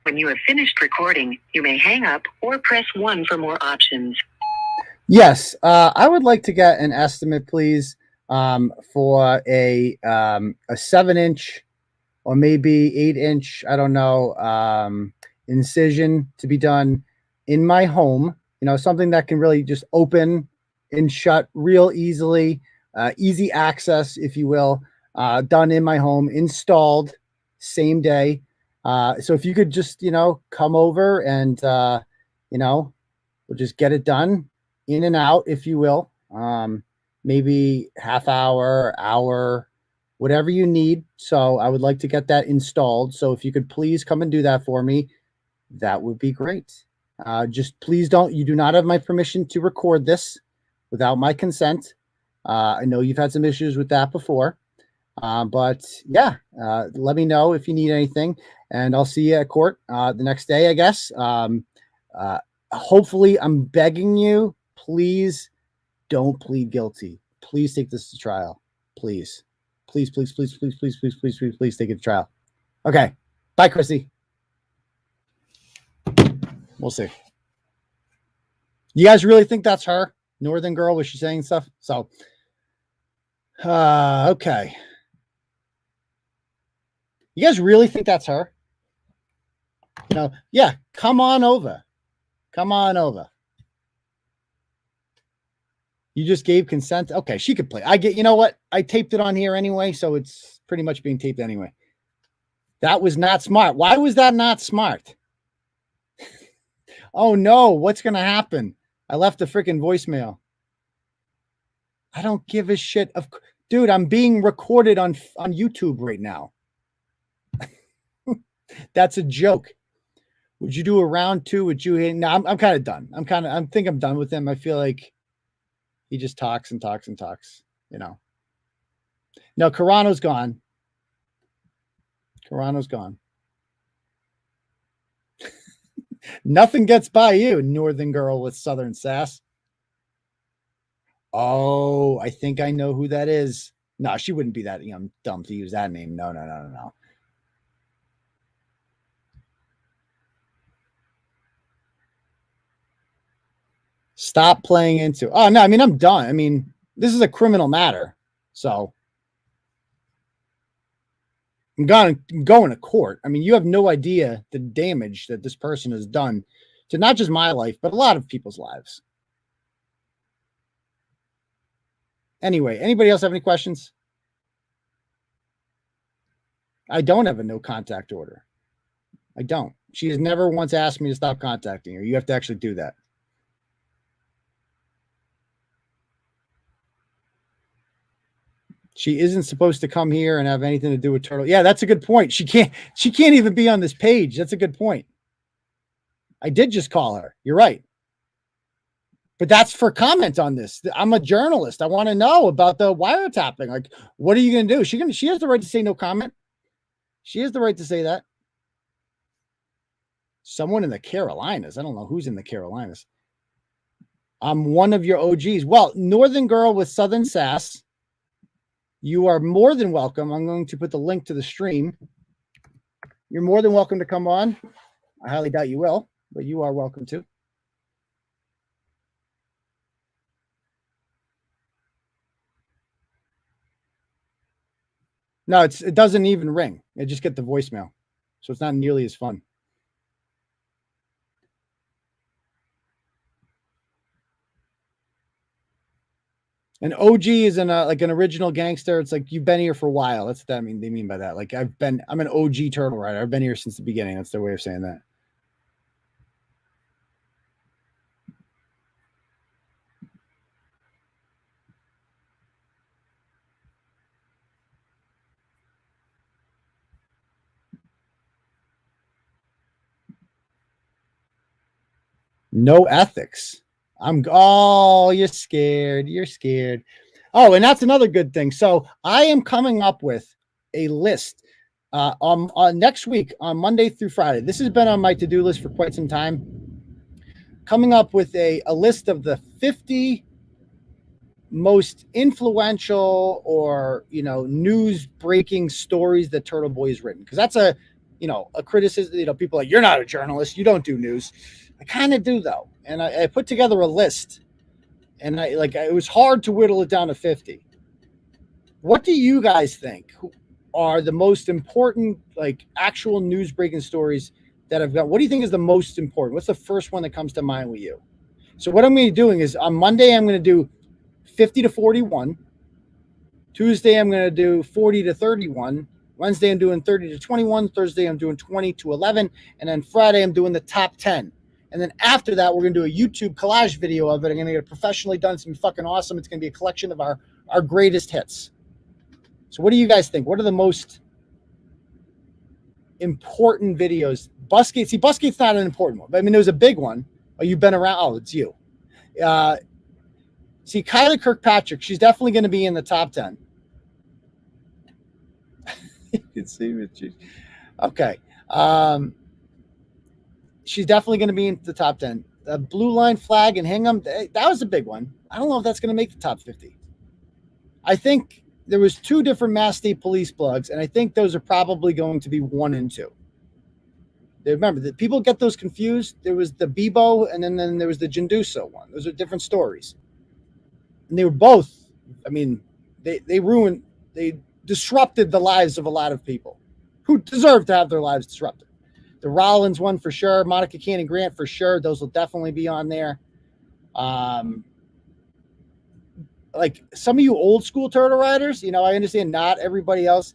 When you have finished recording, you may hang up or press 1 for more options. Yes, I would like to get an estimate, please, for a 7-inch or maybe 8-inch, I don't know, incision to be done in my home. Something that can really just open and shut real easily, easy access, if you will, done in my home, installed same day. So if you could just, come over and, we'll just get it done in and out, if you will. Maybe half hour, whatever you need. So I would like to get that installed. So if you could please come and do that for me, that would be great. Just please don't. You do not have my permission to record this without my consent. I know you've had some issues with that before, but yeah, let me know if you need anything, and I'll see you at court the next day, I guess. Hopefully, I'm begging you, please don't plead guilty. Please take this to trial. Please, please, please, please, please, please, please, please, please, please take it to trial. Okay, bye, Chrissy. We'll see. You guys really think that's her? Northern girl, was she saying stuff? So, okay. You guys really think that's her? You know, yeah, come on over. Come on over. You just gave consent. Okay, she could play. You know what? I taped it on here anyway, so it's pretty much being taped anyway. That was not smart. Why was that not smart? Oh no, what's going to happen? I left a freaking voicemail. I don't give a shit. Dude, I'm being recorded on YouTube right now. That's a joke. Would you do a round 2 with Jew? No, I'm kind of done. I think I'm done with him. I feel like he just talks and talks and talks, you know. No, Carano's gone. Carano's gone. Nothing gets by you, Northern girl with Southern sass. Oh, I think I know who that is. No, she wouldn't be that dumb to use that name. No. Stop playing into. Oh, no, I mean, I'm done. I mean, this is a criminal matter. So I'm going to court. I mean, you have no idea the damage that this person has done to not just my life, but a lot of people's lives. Anyway, anybody else have any questions? I don't have a no contact order. I don't. She has never once asked me to stop contacting her. You have to actually do that. She isn't supposed to come here and have anything to do with Turtle. Yeah, that's a good point. She can't even be on this page. That's a good point. I did just call her. You're right. But that's for comment on this. I'm a journalist. I want to know about the wiretapping. Like, what are you going to do? She has the right to say no comment. She has the right to say that. Someone in the Carolinas. I don't know who's in the Carolinas. I'm one of your OGs. Well, Northern girl with Southern sass. You are more than welcome. I'm going to put the link to the stream. You're more than welcome to come on. I highly doubt you will, but you are welcome to. No, it doesn't even ring. I just get the voicemail. So it's not nearly as fun. An OG is like an original gangster. It's like you've been here for a while. That's what they mean by that. Like I'm an OG turtle rider. I've been here since the beginning. That's their way of saying that. No ethics. You're scared. You're scared. Oh, and that's another good thing. So I am coming up with a list on next week on Monday through Friday. This has been on my to-do list for quite some time. Coming up with a list of the 50 most influential or, news breaking stories that Turtleboy has written. Because that's a criticism. People are like, you're not a journalist. You don't do news. I kind of do, though. And I put together a list. And it was hard to whittle it down to 50. What do you guys think are the most important, actual news breaking stories that I've got? What do you think is the most important? What's the first one that comes to mind with you? So what I'm going to be doing is on Monday, I'm going to do 50 to 41. Tuesday, I'm going to do 40 to 31. Wednesday, I'm doing 30 to 21. Thursday, I'm doing 20 to 11. And then Friday, I'm doing the top 10. And then after that, we're going to do a YouTube collage video of it. I'm going to get it professionally done. It's going to be fucking awesome. It's going to be a collection of our greatest hits. So what do you guys think? What are the most important videos. Busgate's not an important one. I mean, there was a big one. Oh, you've been around. Oh, it's you. See, Kylie Kirkpatrick, she's definitely going to be in the top 10. You can see what she. Okay. She's definitely going to be in the top 10. The Blue Line Flag and Hingham, that was a big one. I don't know if that's going to make the top 50. I think there was 2 different Mass State Police blogs, and I think those are probably going to be 1 and 2. Remember, that people get those confused. There was the Bebo, and then there was the Jinduso one. Those are different stories. And they were both, I mean, they disrupted the lives of a lot of people who deserve to have their lives disrupted. The Rollins one for sure, Monica Cannon Grant for sure. Those will definitely be on there. Like some of you old school turtle riders, you know, I understand not everybody else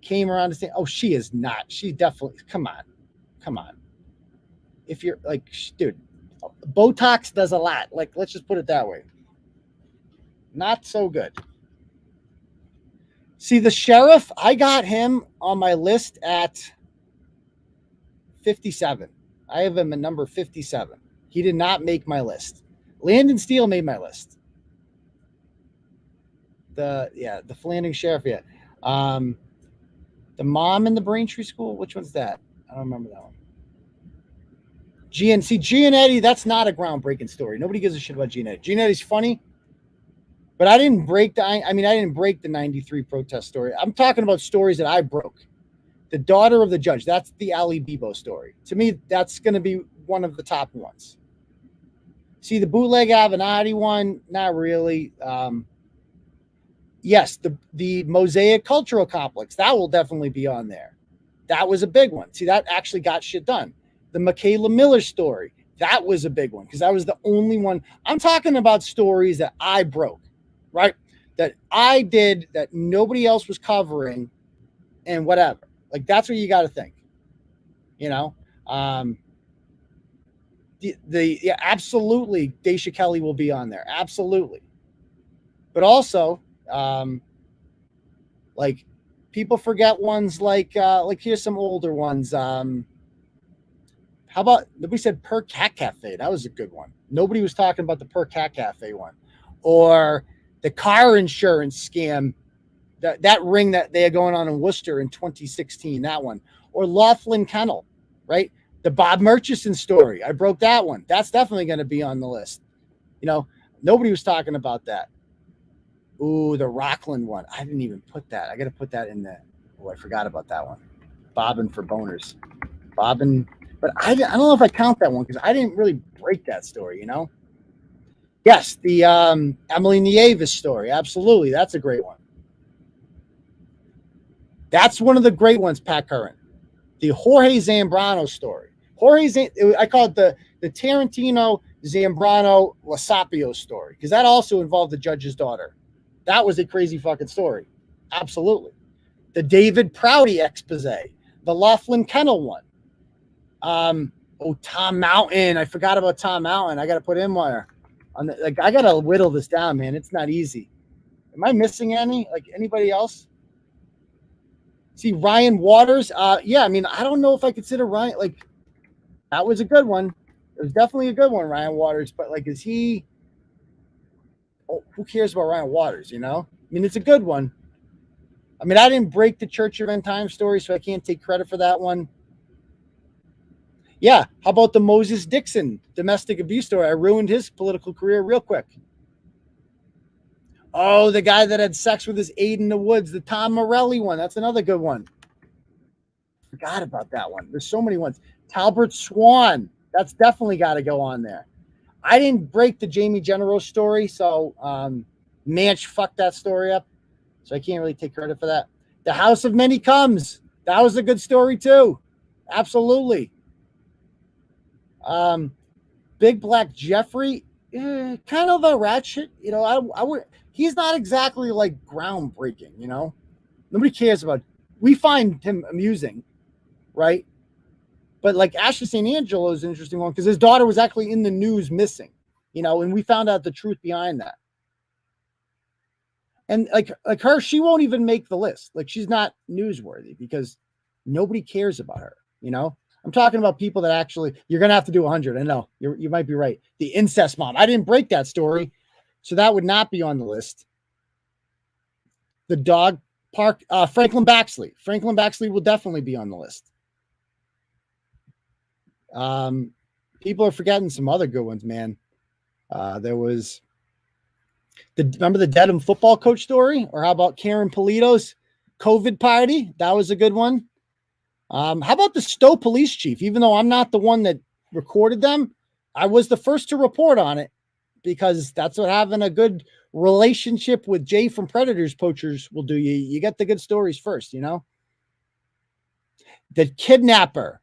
came around to say, oh, she is not. She definitely, come on. If you're like, dude, Botox does a lot. Like, let's just put it that way. Not so good. See, the sheriff, I got him on my list at 57. I have him at number 57. He did not make my list. Landon Steele made my list. The Flanding Sheriff, yeah. The mom in the Braintree School, which one's that? I don't remember that one. Gianetti, that's not a groundbreaking story. Nobody gives a shit about Gianetti. Gianetti's funny, but I didn't break the 93 protest story. I'm talking about stories that I broke. The daughter of the judge, that's the Ali Bebo story. To me, that's going to be one of the top ones. See, the bootleg Avenatti one, not really. Yes, the Mosaic Cultural Complex, that will definitely be on there. That was a big one. See, that actually got shit done. The Michaela Miller story, that was a big one because that was the only one. I'm talking about stories that I broke, right? That I did that nobody else was covering and whatever. Like, that's what you got to think, you know? Absolutely, Daisha Kelly will be on there. Absolutely. But also, like, people forget ones like here's some older ones. How about, nobody said Per Cat Cafe? That was a good one. Nobody was talking about the Per Cat Cafe one. Or the car insurance scam, that ring that they had going on in Worcester in 2016, that one. Or Laughlin Kennel, right? The Bob Murchison story. I broke that one. That's definitely going to be on the list. You know, nobody was talking about that. Ooh, the Rockland one. I didn't even put that. I got to put that in there. Oh, I forgot about that one. Bobbin for boners. Bobbin. But I don't know if I count that one because I didn't really break that story, you know? Yes, the Emily Nieves story. Absolutely. That's a great one. That's one of the great ones, Pat Curran. The Jorge Zambrano story. I call it the Tarantino Zambrano Lasapio story because that also involved the judge's daughter. That was a crazy fucking story. Absolutely. The David Prouty expose. The Laughlin Kennel one. Tom Mountain. I forgot about Tom Mountain. I got to put him on I got to whittle this down, man. It's not easy. Am I missing any? Like anybody else? See, Ryan Waters. Yeah, I mean, I don't know if I consider Ryan, like, that was a good one. It was definitely a good one, Ryan Waters. But, like, is he... Oh, who cares about Ryan Waters, you know? I mean, it's a good one. I mean, I didn't break the Church of End Time story, so I can't take credit for that one. Yeah, how about the Moses Dixon domestic abuse story? I ruined his political career real quick. Oh, the guy that had sex with his aide in the woods, the Tom Morelli one. That's another good one. Forgot about that one. There's so many ones. Talbert Swan. That's definitely got to go on there. I didn't break the Jamie General story, so Manch fucked that story up. So I can't really take credit for that. The House of Many Comes. That was a good story too. Absolutely. Big Black Jeffrey, kind of a rat shit. You know, I would. He's not exactly like groundbreaking. You know, nobody cares about. We find him amusing, right? But like Ashley St. Angelo is an interesting one because his daughter was actually in the news missing. You know, and we found out the truth behind that. And like her, she won't even make the list. Like she's not newsworthy because Nobody cares about her. You know, I'm talking about people that actually, you're going to have to do 100. I know you might be right. The incest mom. I didn't break that story. So that would not be on the list. The dog park, Franklin Baxley. Franklin Baxley will definitely be on the list. People are forgetting some other good ones, man. There was remember the Dedham football coach story? Or how about Karen Polito's COVID party? That was a good one. How about the Stowe police chief? Even though I'm not the one that recorded them, I was the first to report on it because that's what having a good relationship with Jay from Predators Poachers will do. You get the good stories first, you know? The kidnapper.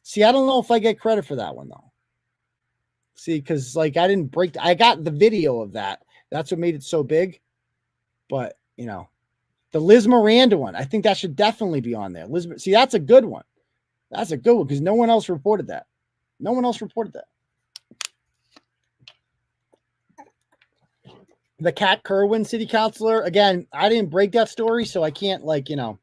See, I don't know if I get credit for that one, though. See, because, like, I didn't break... I got the video of that. That's what made it so big. But, you know, the Liz Miranda one, I think that should definitely be on there. See, that's a good one. That's a good one because no one else reported that. No one else reported that. The Kat Kerwin city councilor. Again, I didn't break that story, so I can't, like, you know...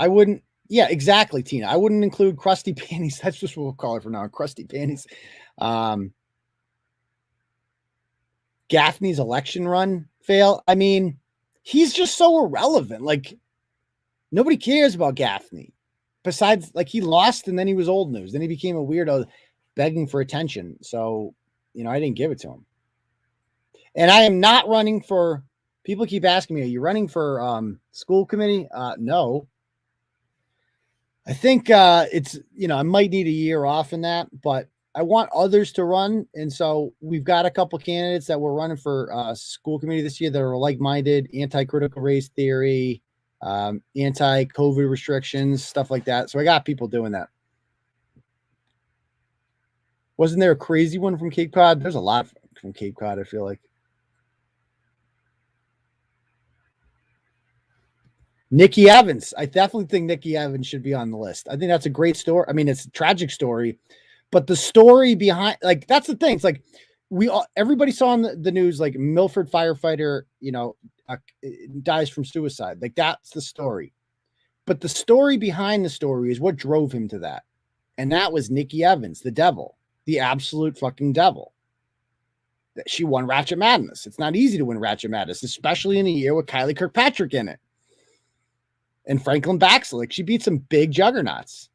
I wouldn't, yeah, exactly, Tina. I wouldn't include Krusty Panties. That's just what we'll call it for now. Krusty Panties. Gaffney's election run fail. I mean, he's just so irrelevant. Like, nobody cares about Gaffney. Besides, like, he lost and then he was old news. Then he became a weirdo begging for attention. So, you know, I didn't give it to him. And I am not running for, people keep asking me, are you running for school committee? No. I think it's, you know, I might need a year off in that, but I want others to run. And so we've got a couple candidates that we're running for school committee this year that are like-minded, anti-critical race theory, anti-COVID restrictions, stuff like that. So I got people doing that. Wasn't there a crazy one from Cape Cod? There's a lot from Cape Cod, I feel like. Nikki Evans. I definitely think Nikki Evans should be on the list. I think that's a great story. I mean, it's a tragic story, but the story behind, like, that's the thing. It's like everybody saw on the news, like, Milford firefighter, you know, dies from suicide. Like, that's the story. But the story behind the story is what drove him to that. And that was Nikki Evans, the devil, the absolute fucking devil. She won Ratchet Madness. It's not easy to win Ratchet Madness, especially in a year with Kylie Kirkpatrick in it. And Franklin Baxley, like, she beat some big juggernauts.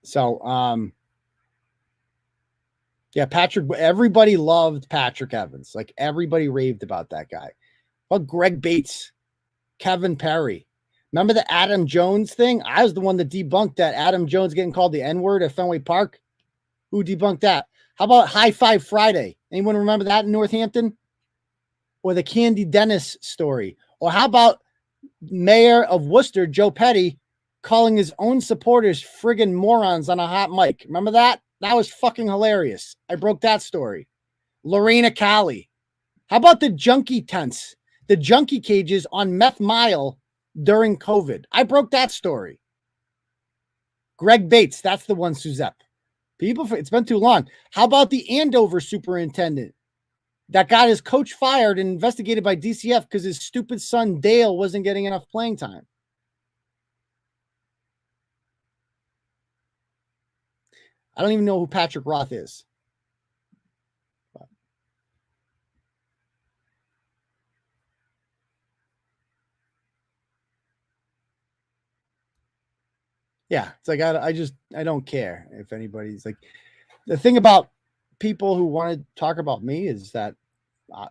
So, yeah, Patrick, everybody loved Patrick Evans. Like, everybody raved about that guy. Well, Greg Bates, Kevin Perry. Remember the Adam Jones thing? I was the one that debunked that Adam Jones getting called the N-word at Fenway Park. Who debunked that? How about High Five Friday? Anyone remember that in Northampton? Or the Candy Dennis story? Or how about Mayor of Worcester, Joe Petty, calling his own supporters friggin' morons on a hot mic? Remember that? That was fucking hilarious. I broke that story. Lorena Cali. How about the junkie tents, the junkie cages on Meth Mile during COVID? I broke that story. Greg Bates, that's the one, Suzette. People, it's been too long. How about the Andover superintendent that got his coach fired and investigated by DCF because his stupid son Dale wasn't getting enough playing time? I don't even know who Patrick Roth is. Yeah, it's like I don't care if anybody's like. The thing about people who want to talk about me is that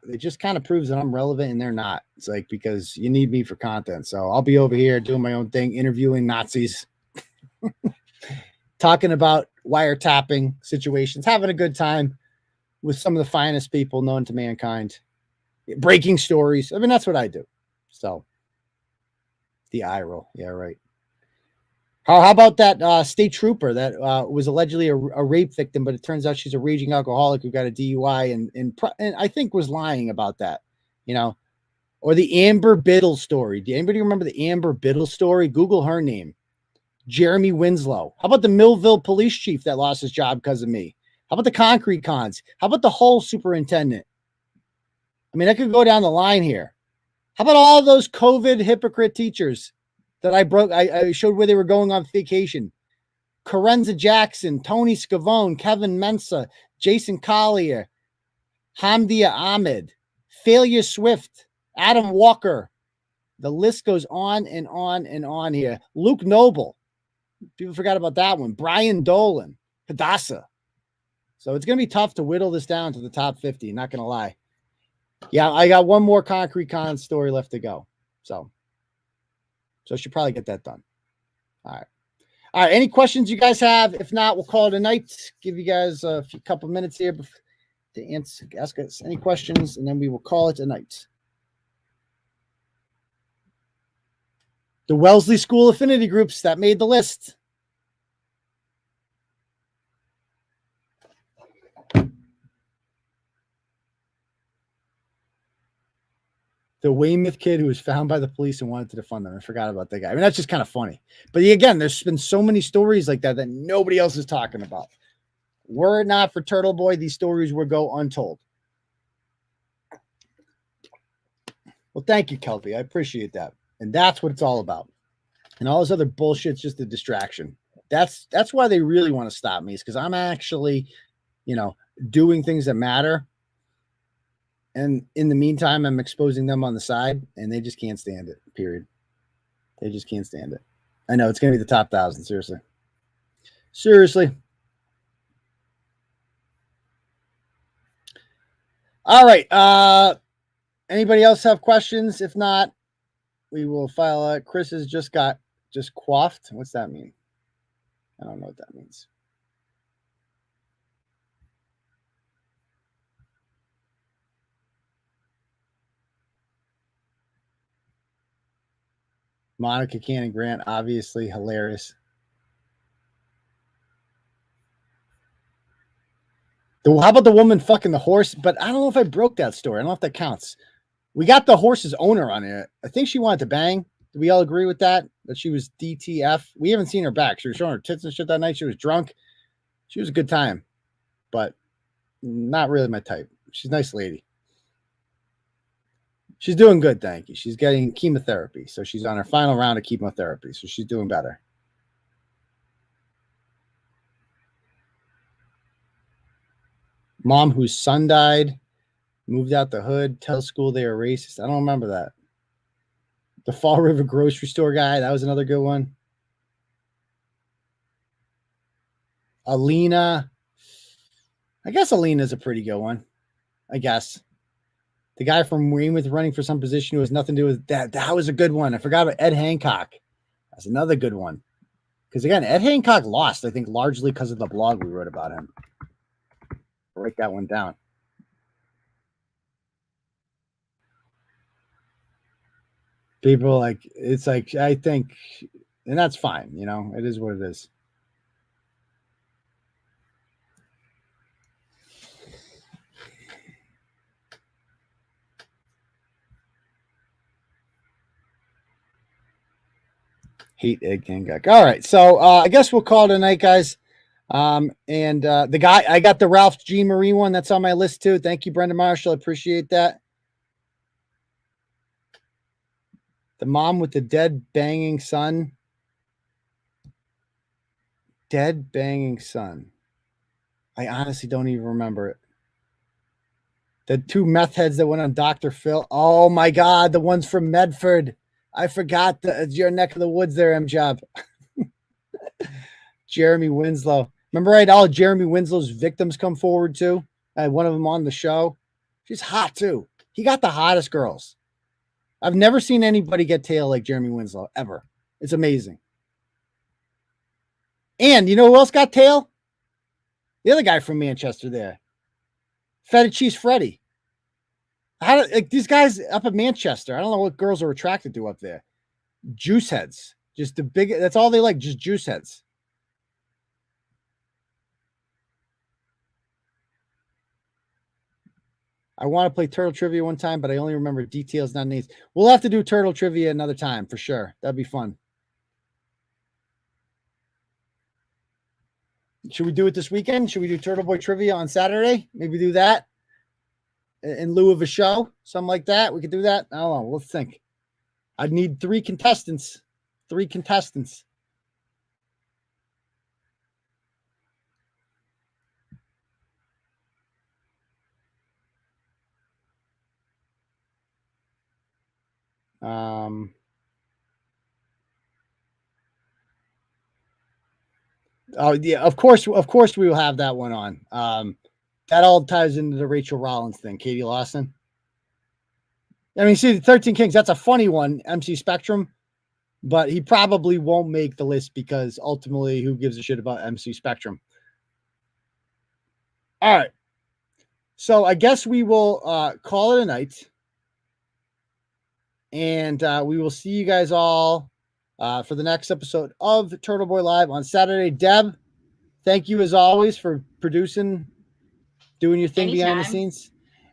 it just kind of proves that I'm relevant and they're not. It's like, because you need me for content. So I'll be over here doing my own thing, interviewing Nazis, talking about wiretapping situations, having a good time with some of the finest people known to mankind, breaking stories. I mean, that's what I do. So the eye roll. Yeah, right. How about that state trooper that was allegedly a rape victim, but it turns out she's a raging alcoholic who got a DUI and I think was lying about that, you know? Or the Amber Biddle story. Do anybody remember the Amber Biddle story? Google her name. Jeremy Winslow. How about the Millville police chief that lost his job because of me? How about the concrete cons? How about the whole superintendent? I mean, I could go down the line here. How about all those COVID hypocrite teachers that I showed where they were going on vacation? Karenza Jackson, Tony Scavone, Kevin Mensa, Jason Collier, Hamdia Ahmed, Failure Swift, Adam Walker. The list goes on and on and on here. Luke Noble. People forgot about that one. Brian Dolan, Hadassah. So it's going to be tough to whittle this down to the top 50. Not going to lie. Yeah, I got one more Concrete Con story left to go. So I should probably get that done. All right. All right. Any questions you guys have? If not, we'll call it a night. Give you guys a couple minutes here to ask us any questions, and then we will call it a night. The Wellesley School affinity groups that made the list. The Weymouth kid who was found by the police and wanted to defund them. I forgot about that guy. I mean, that's just kind of funny. But again, there's been so many stories like that nobody else is talking about. Were it not for Turtleboy, these stories would go untold. Well, thank you, Kelpie. I appreciate that. And that's what it's all about. And all this other bullshit's just a distraction. That's why they really want to stop me, is because I'm actually, doing things that matter. And in the meantime, I'm exposing them on the side, and they just can't stand it, period. They just can't stand it. I know, it's going to be the top 1,000, seriously. Seriously. All right. Anybody else have questions? If not, we will file. Chris has just quaffed. What's that mean? I don't know what that means. Monica Cannon Grant, obviously hilarious. How about the woman fucking the horse? But I don't know if I broke that story. I don't know if that counts. We got the horse's owner on it. I think she wanted to bang. Do we all agree with that? That she was DTF? We haven't seen her back. She was showing her tits and shit that night. She was drunk. She was a good time, but not really my type. She's a nice lady. She's doing good, thank you. She's getting chemotherapy. So she's on her final round of chemotherapy. So she's doing better. Mom whose son died, moved out the hood, tell school they are racist. I don't remember that. The Fall River grocery store guy, that was another good one. Alina. I guess Alina's a pretty good one. I guess. The guy from Weymouth running for some position who has nothing to do with that. That was a good one. I forgot about Ed Hancock. That's another good one. Because again, Ed Hancock lost, I think, largely because of the blog we wrote about him. I'll write that one down. People it's like, I think, and that's fine. It is what it is. Hate Ed Hancock. All right. So I guess we'll call it a night, guys. And the guy, I got the Ralph G. Marie one. That's on my list too. Thank you, Brenda Marshall. I appreciate that. The mom with the dead banging son. Dead banging son. I honestly don't even remember it. The two meth heads that went on Dr. Phil. Oh my God. The ones from Medford. I forgot your neck of the woods there, M-Job. Jeremy Winslow. Remember I had all Jeremy Winslow's victims come forward too? I had one of them on the show. She's hot too. He got the hottest girls. I've never seen anybody get tail like Jeremy Winslow, ever. It's amazing. And you know who else got tail? The other guy from Manchester there. Feta Cheese Freddy. These guys up at Manchester, I don't know what girls are attracted to up there. Juice heads. Just the big, that's all they like, just juice heads. I want to play Turtle Trivia one time, but I only remember details, not names. We'll have to do Turtle Trivia another time for sure. That'd be fun. Should we do it this weekend? Should we do Turtleboy Trivia on Saturday? Maybe do that. in lieu of a show, something like that. We could do that. I don't know. Let's think. I'd need 3 contestants. 3 contestants. Oh yeah, of course we will have that one on. That all ties into the Rachel Rollins thing, Katie Lawson. I mean, see, the 13 Kings, that's a funny one, MC Spectrum, but he probably won't make the list because ultimately, who gives a shit about MC Spectrum? All right. So I guess we will call it a night. And we will see you guys all for the next episode of Turtleboy Live on Saturday. Deb, thank you as always for producing, doing your thing behind the scenes.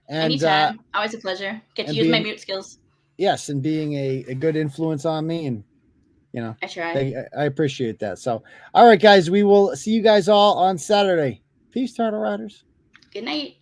And anytime. Always a pleasure. Get to use my mute skills. Yes, and being a good influence on me. And, you know, I try. I appreciate that. So, all right, guys, we will see you guys all on Saturday. Peace, Turtle Riders. Good night.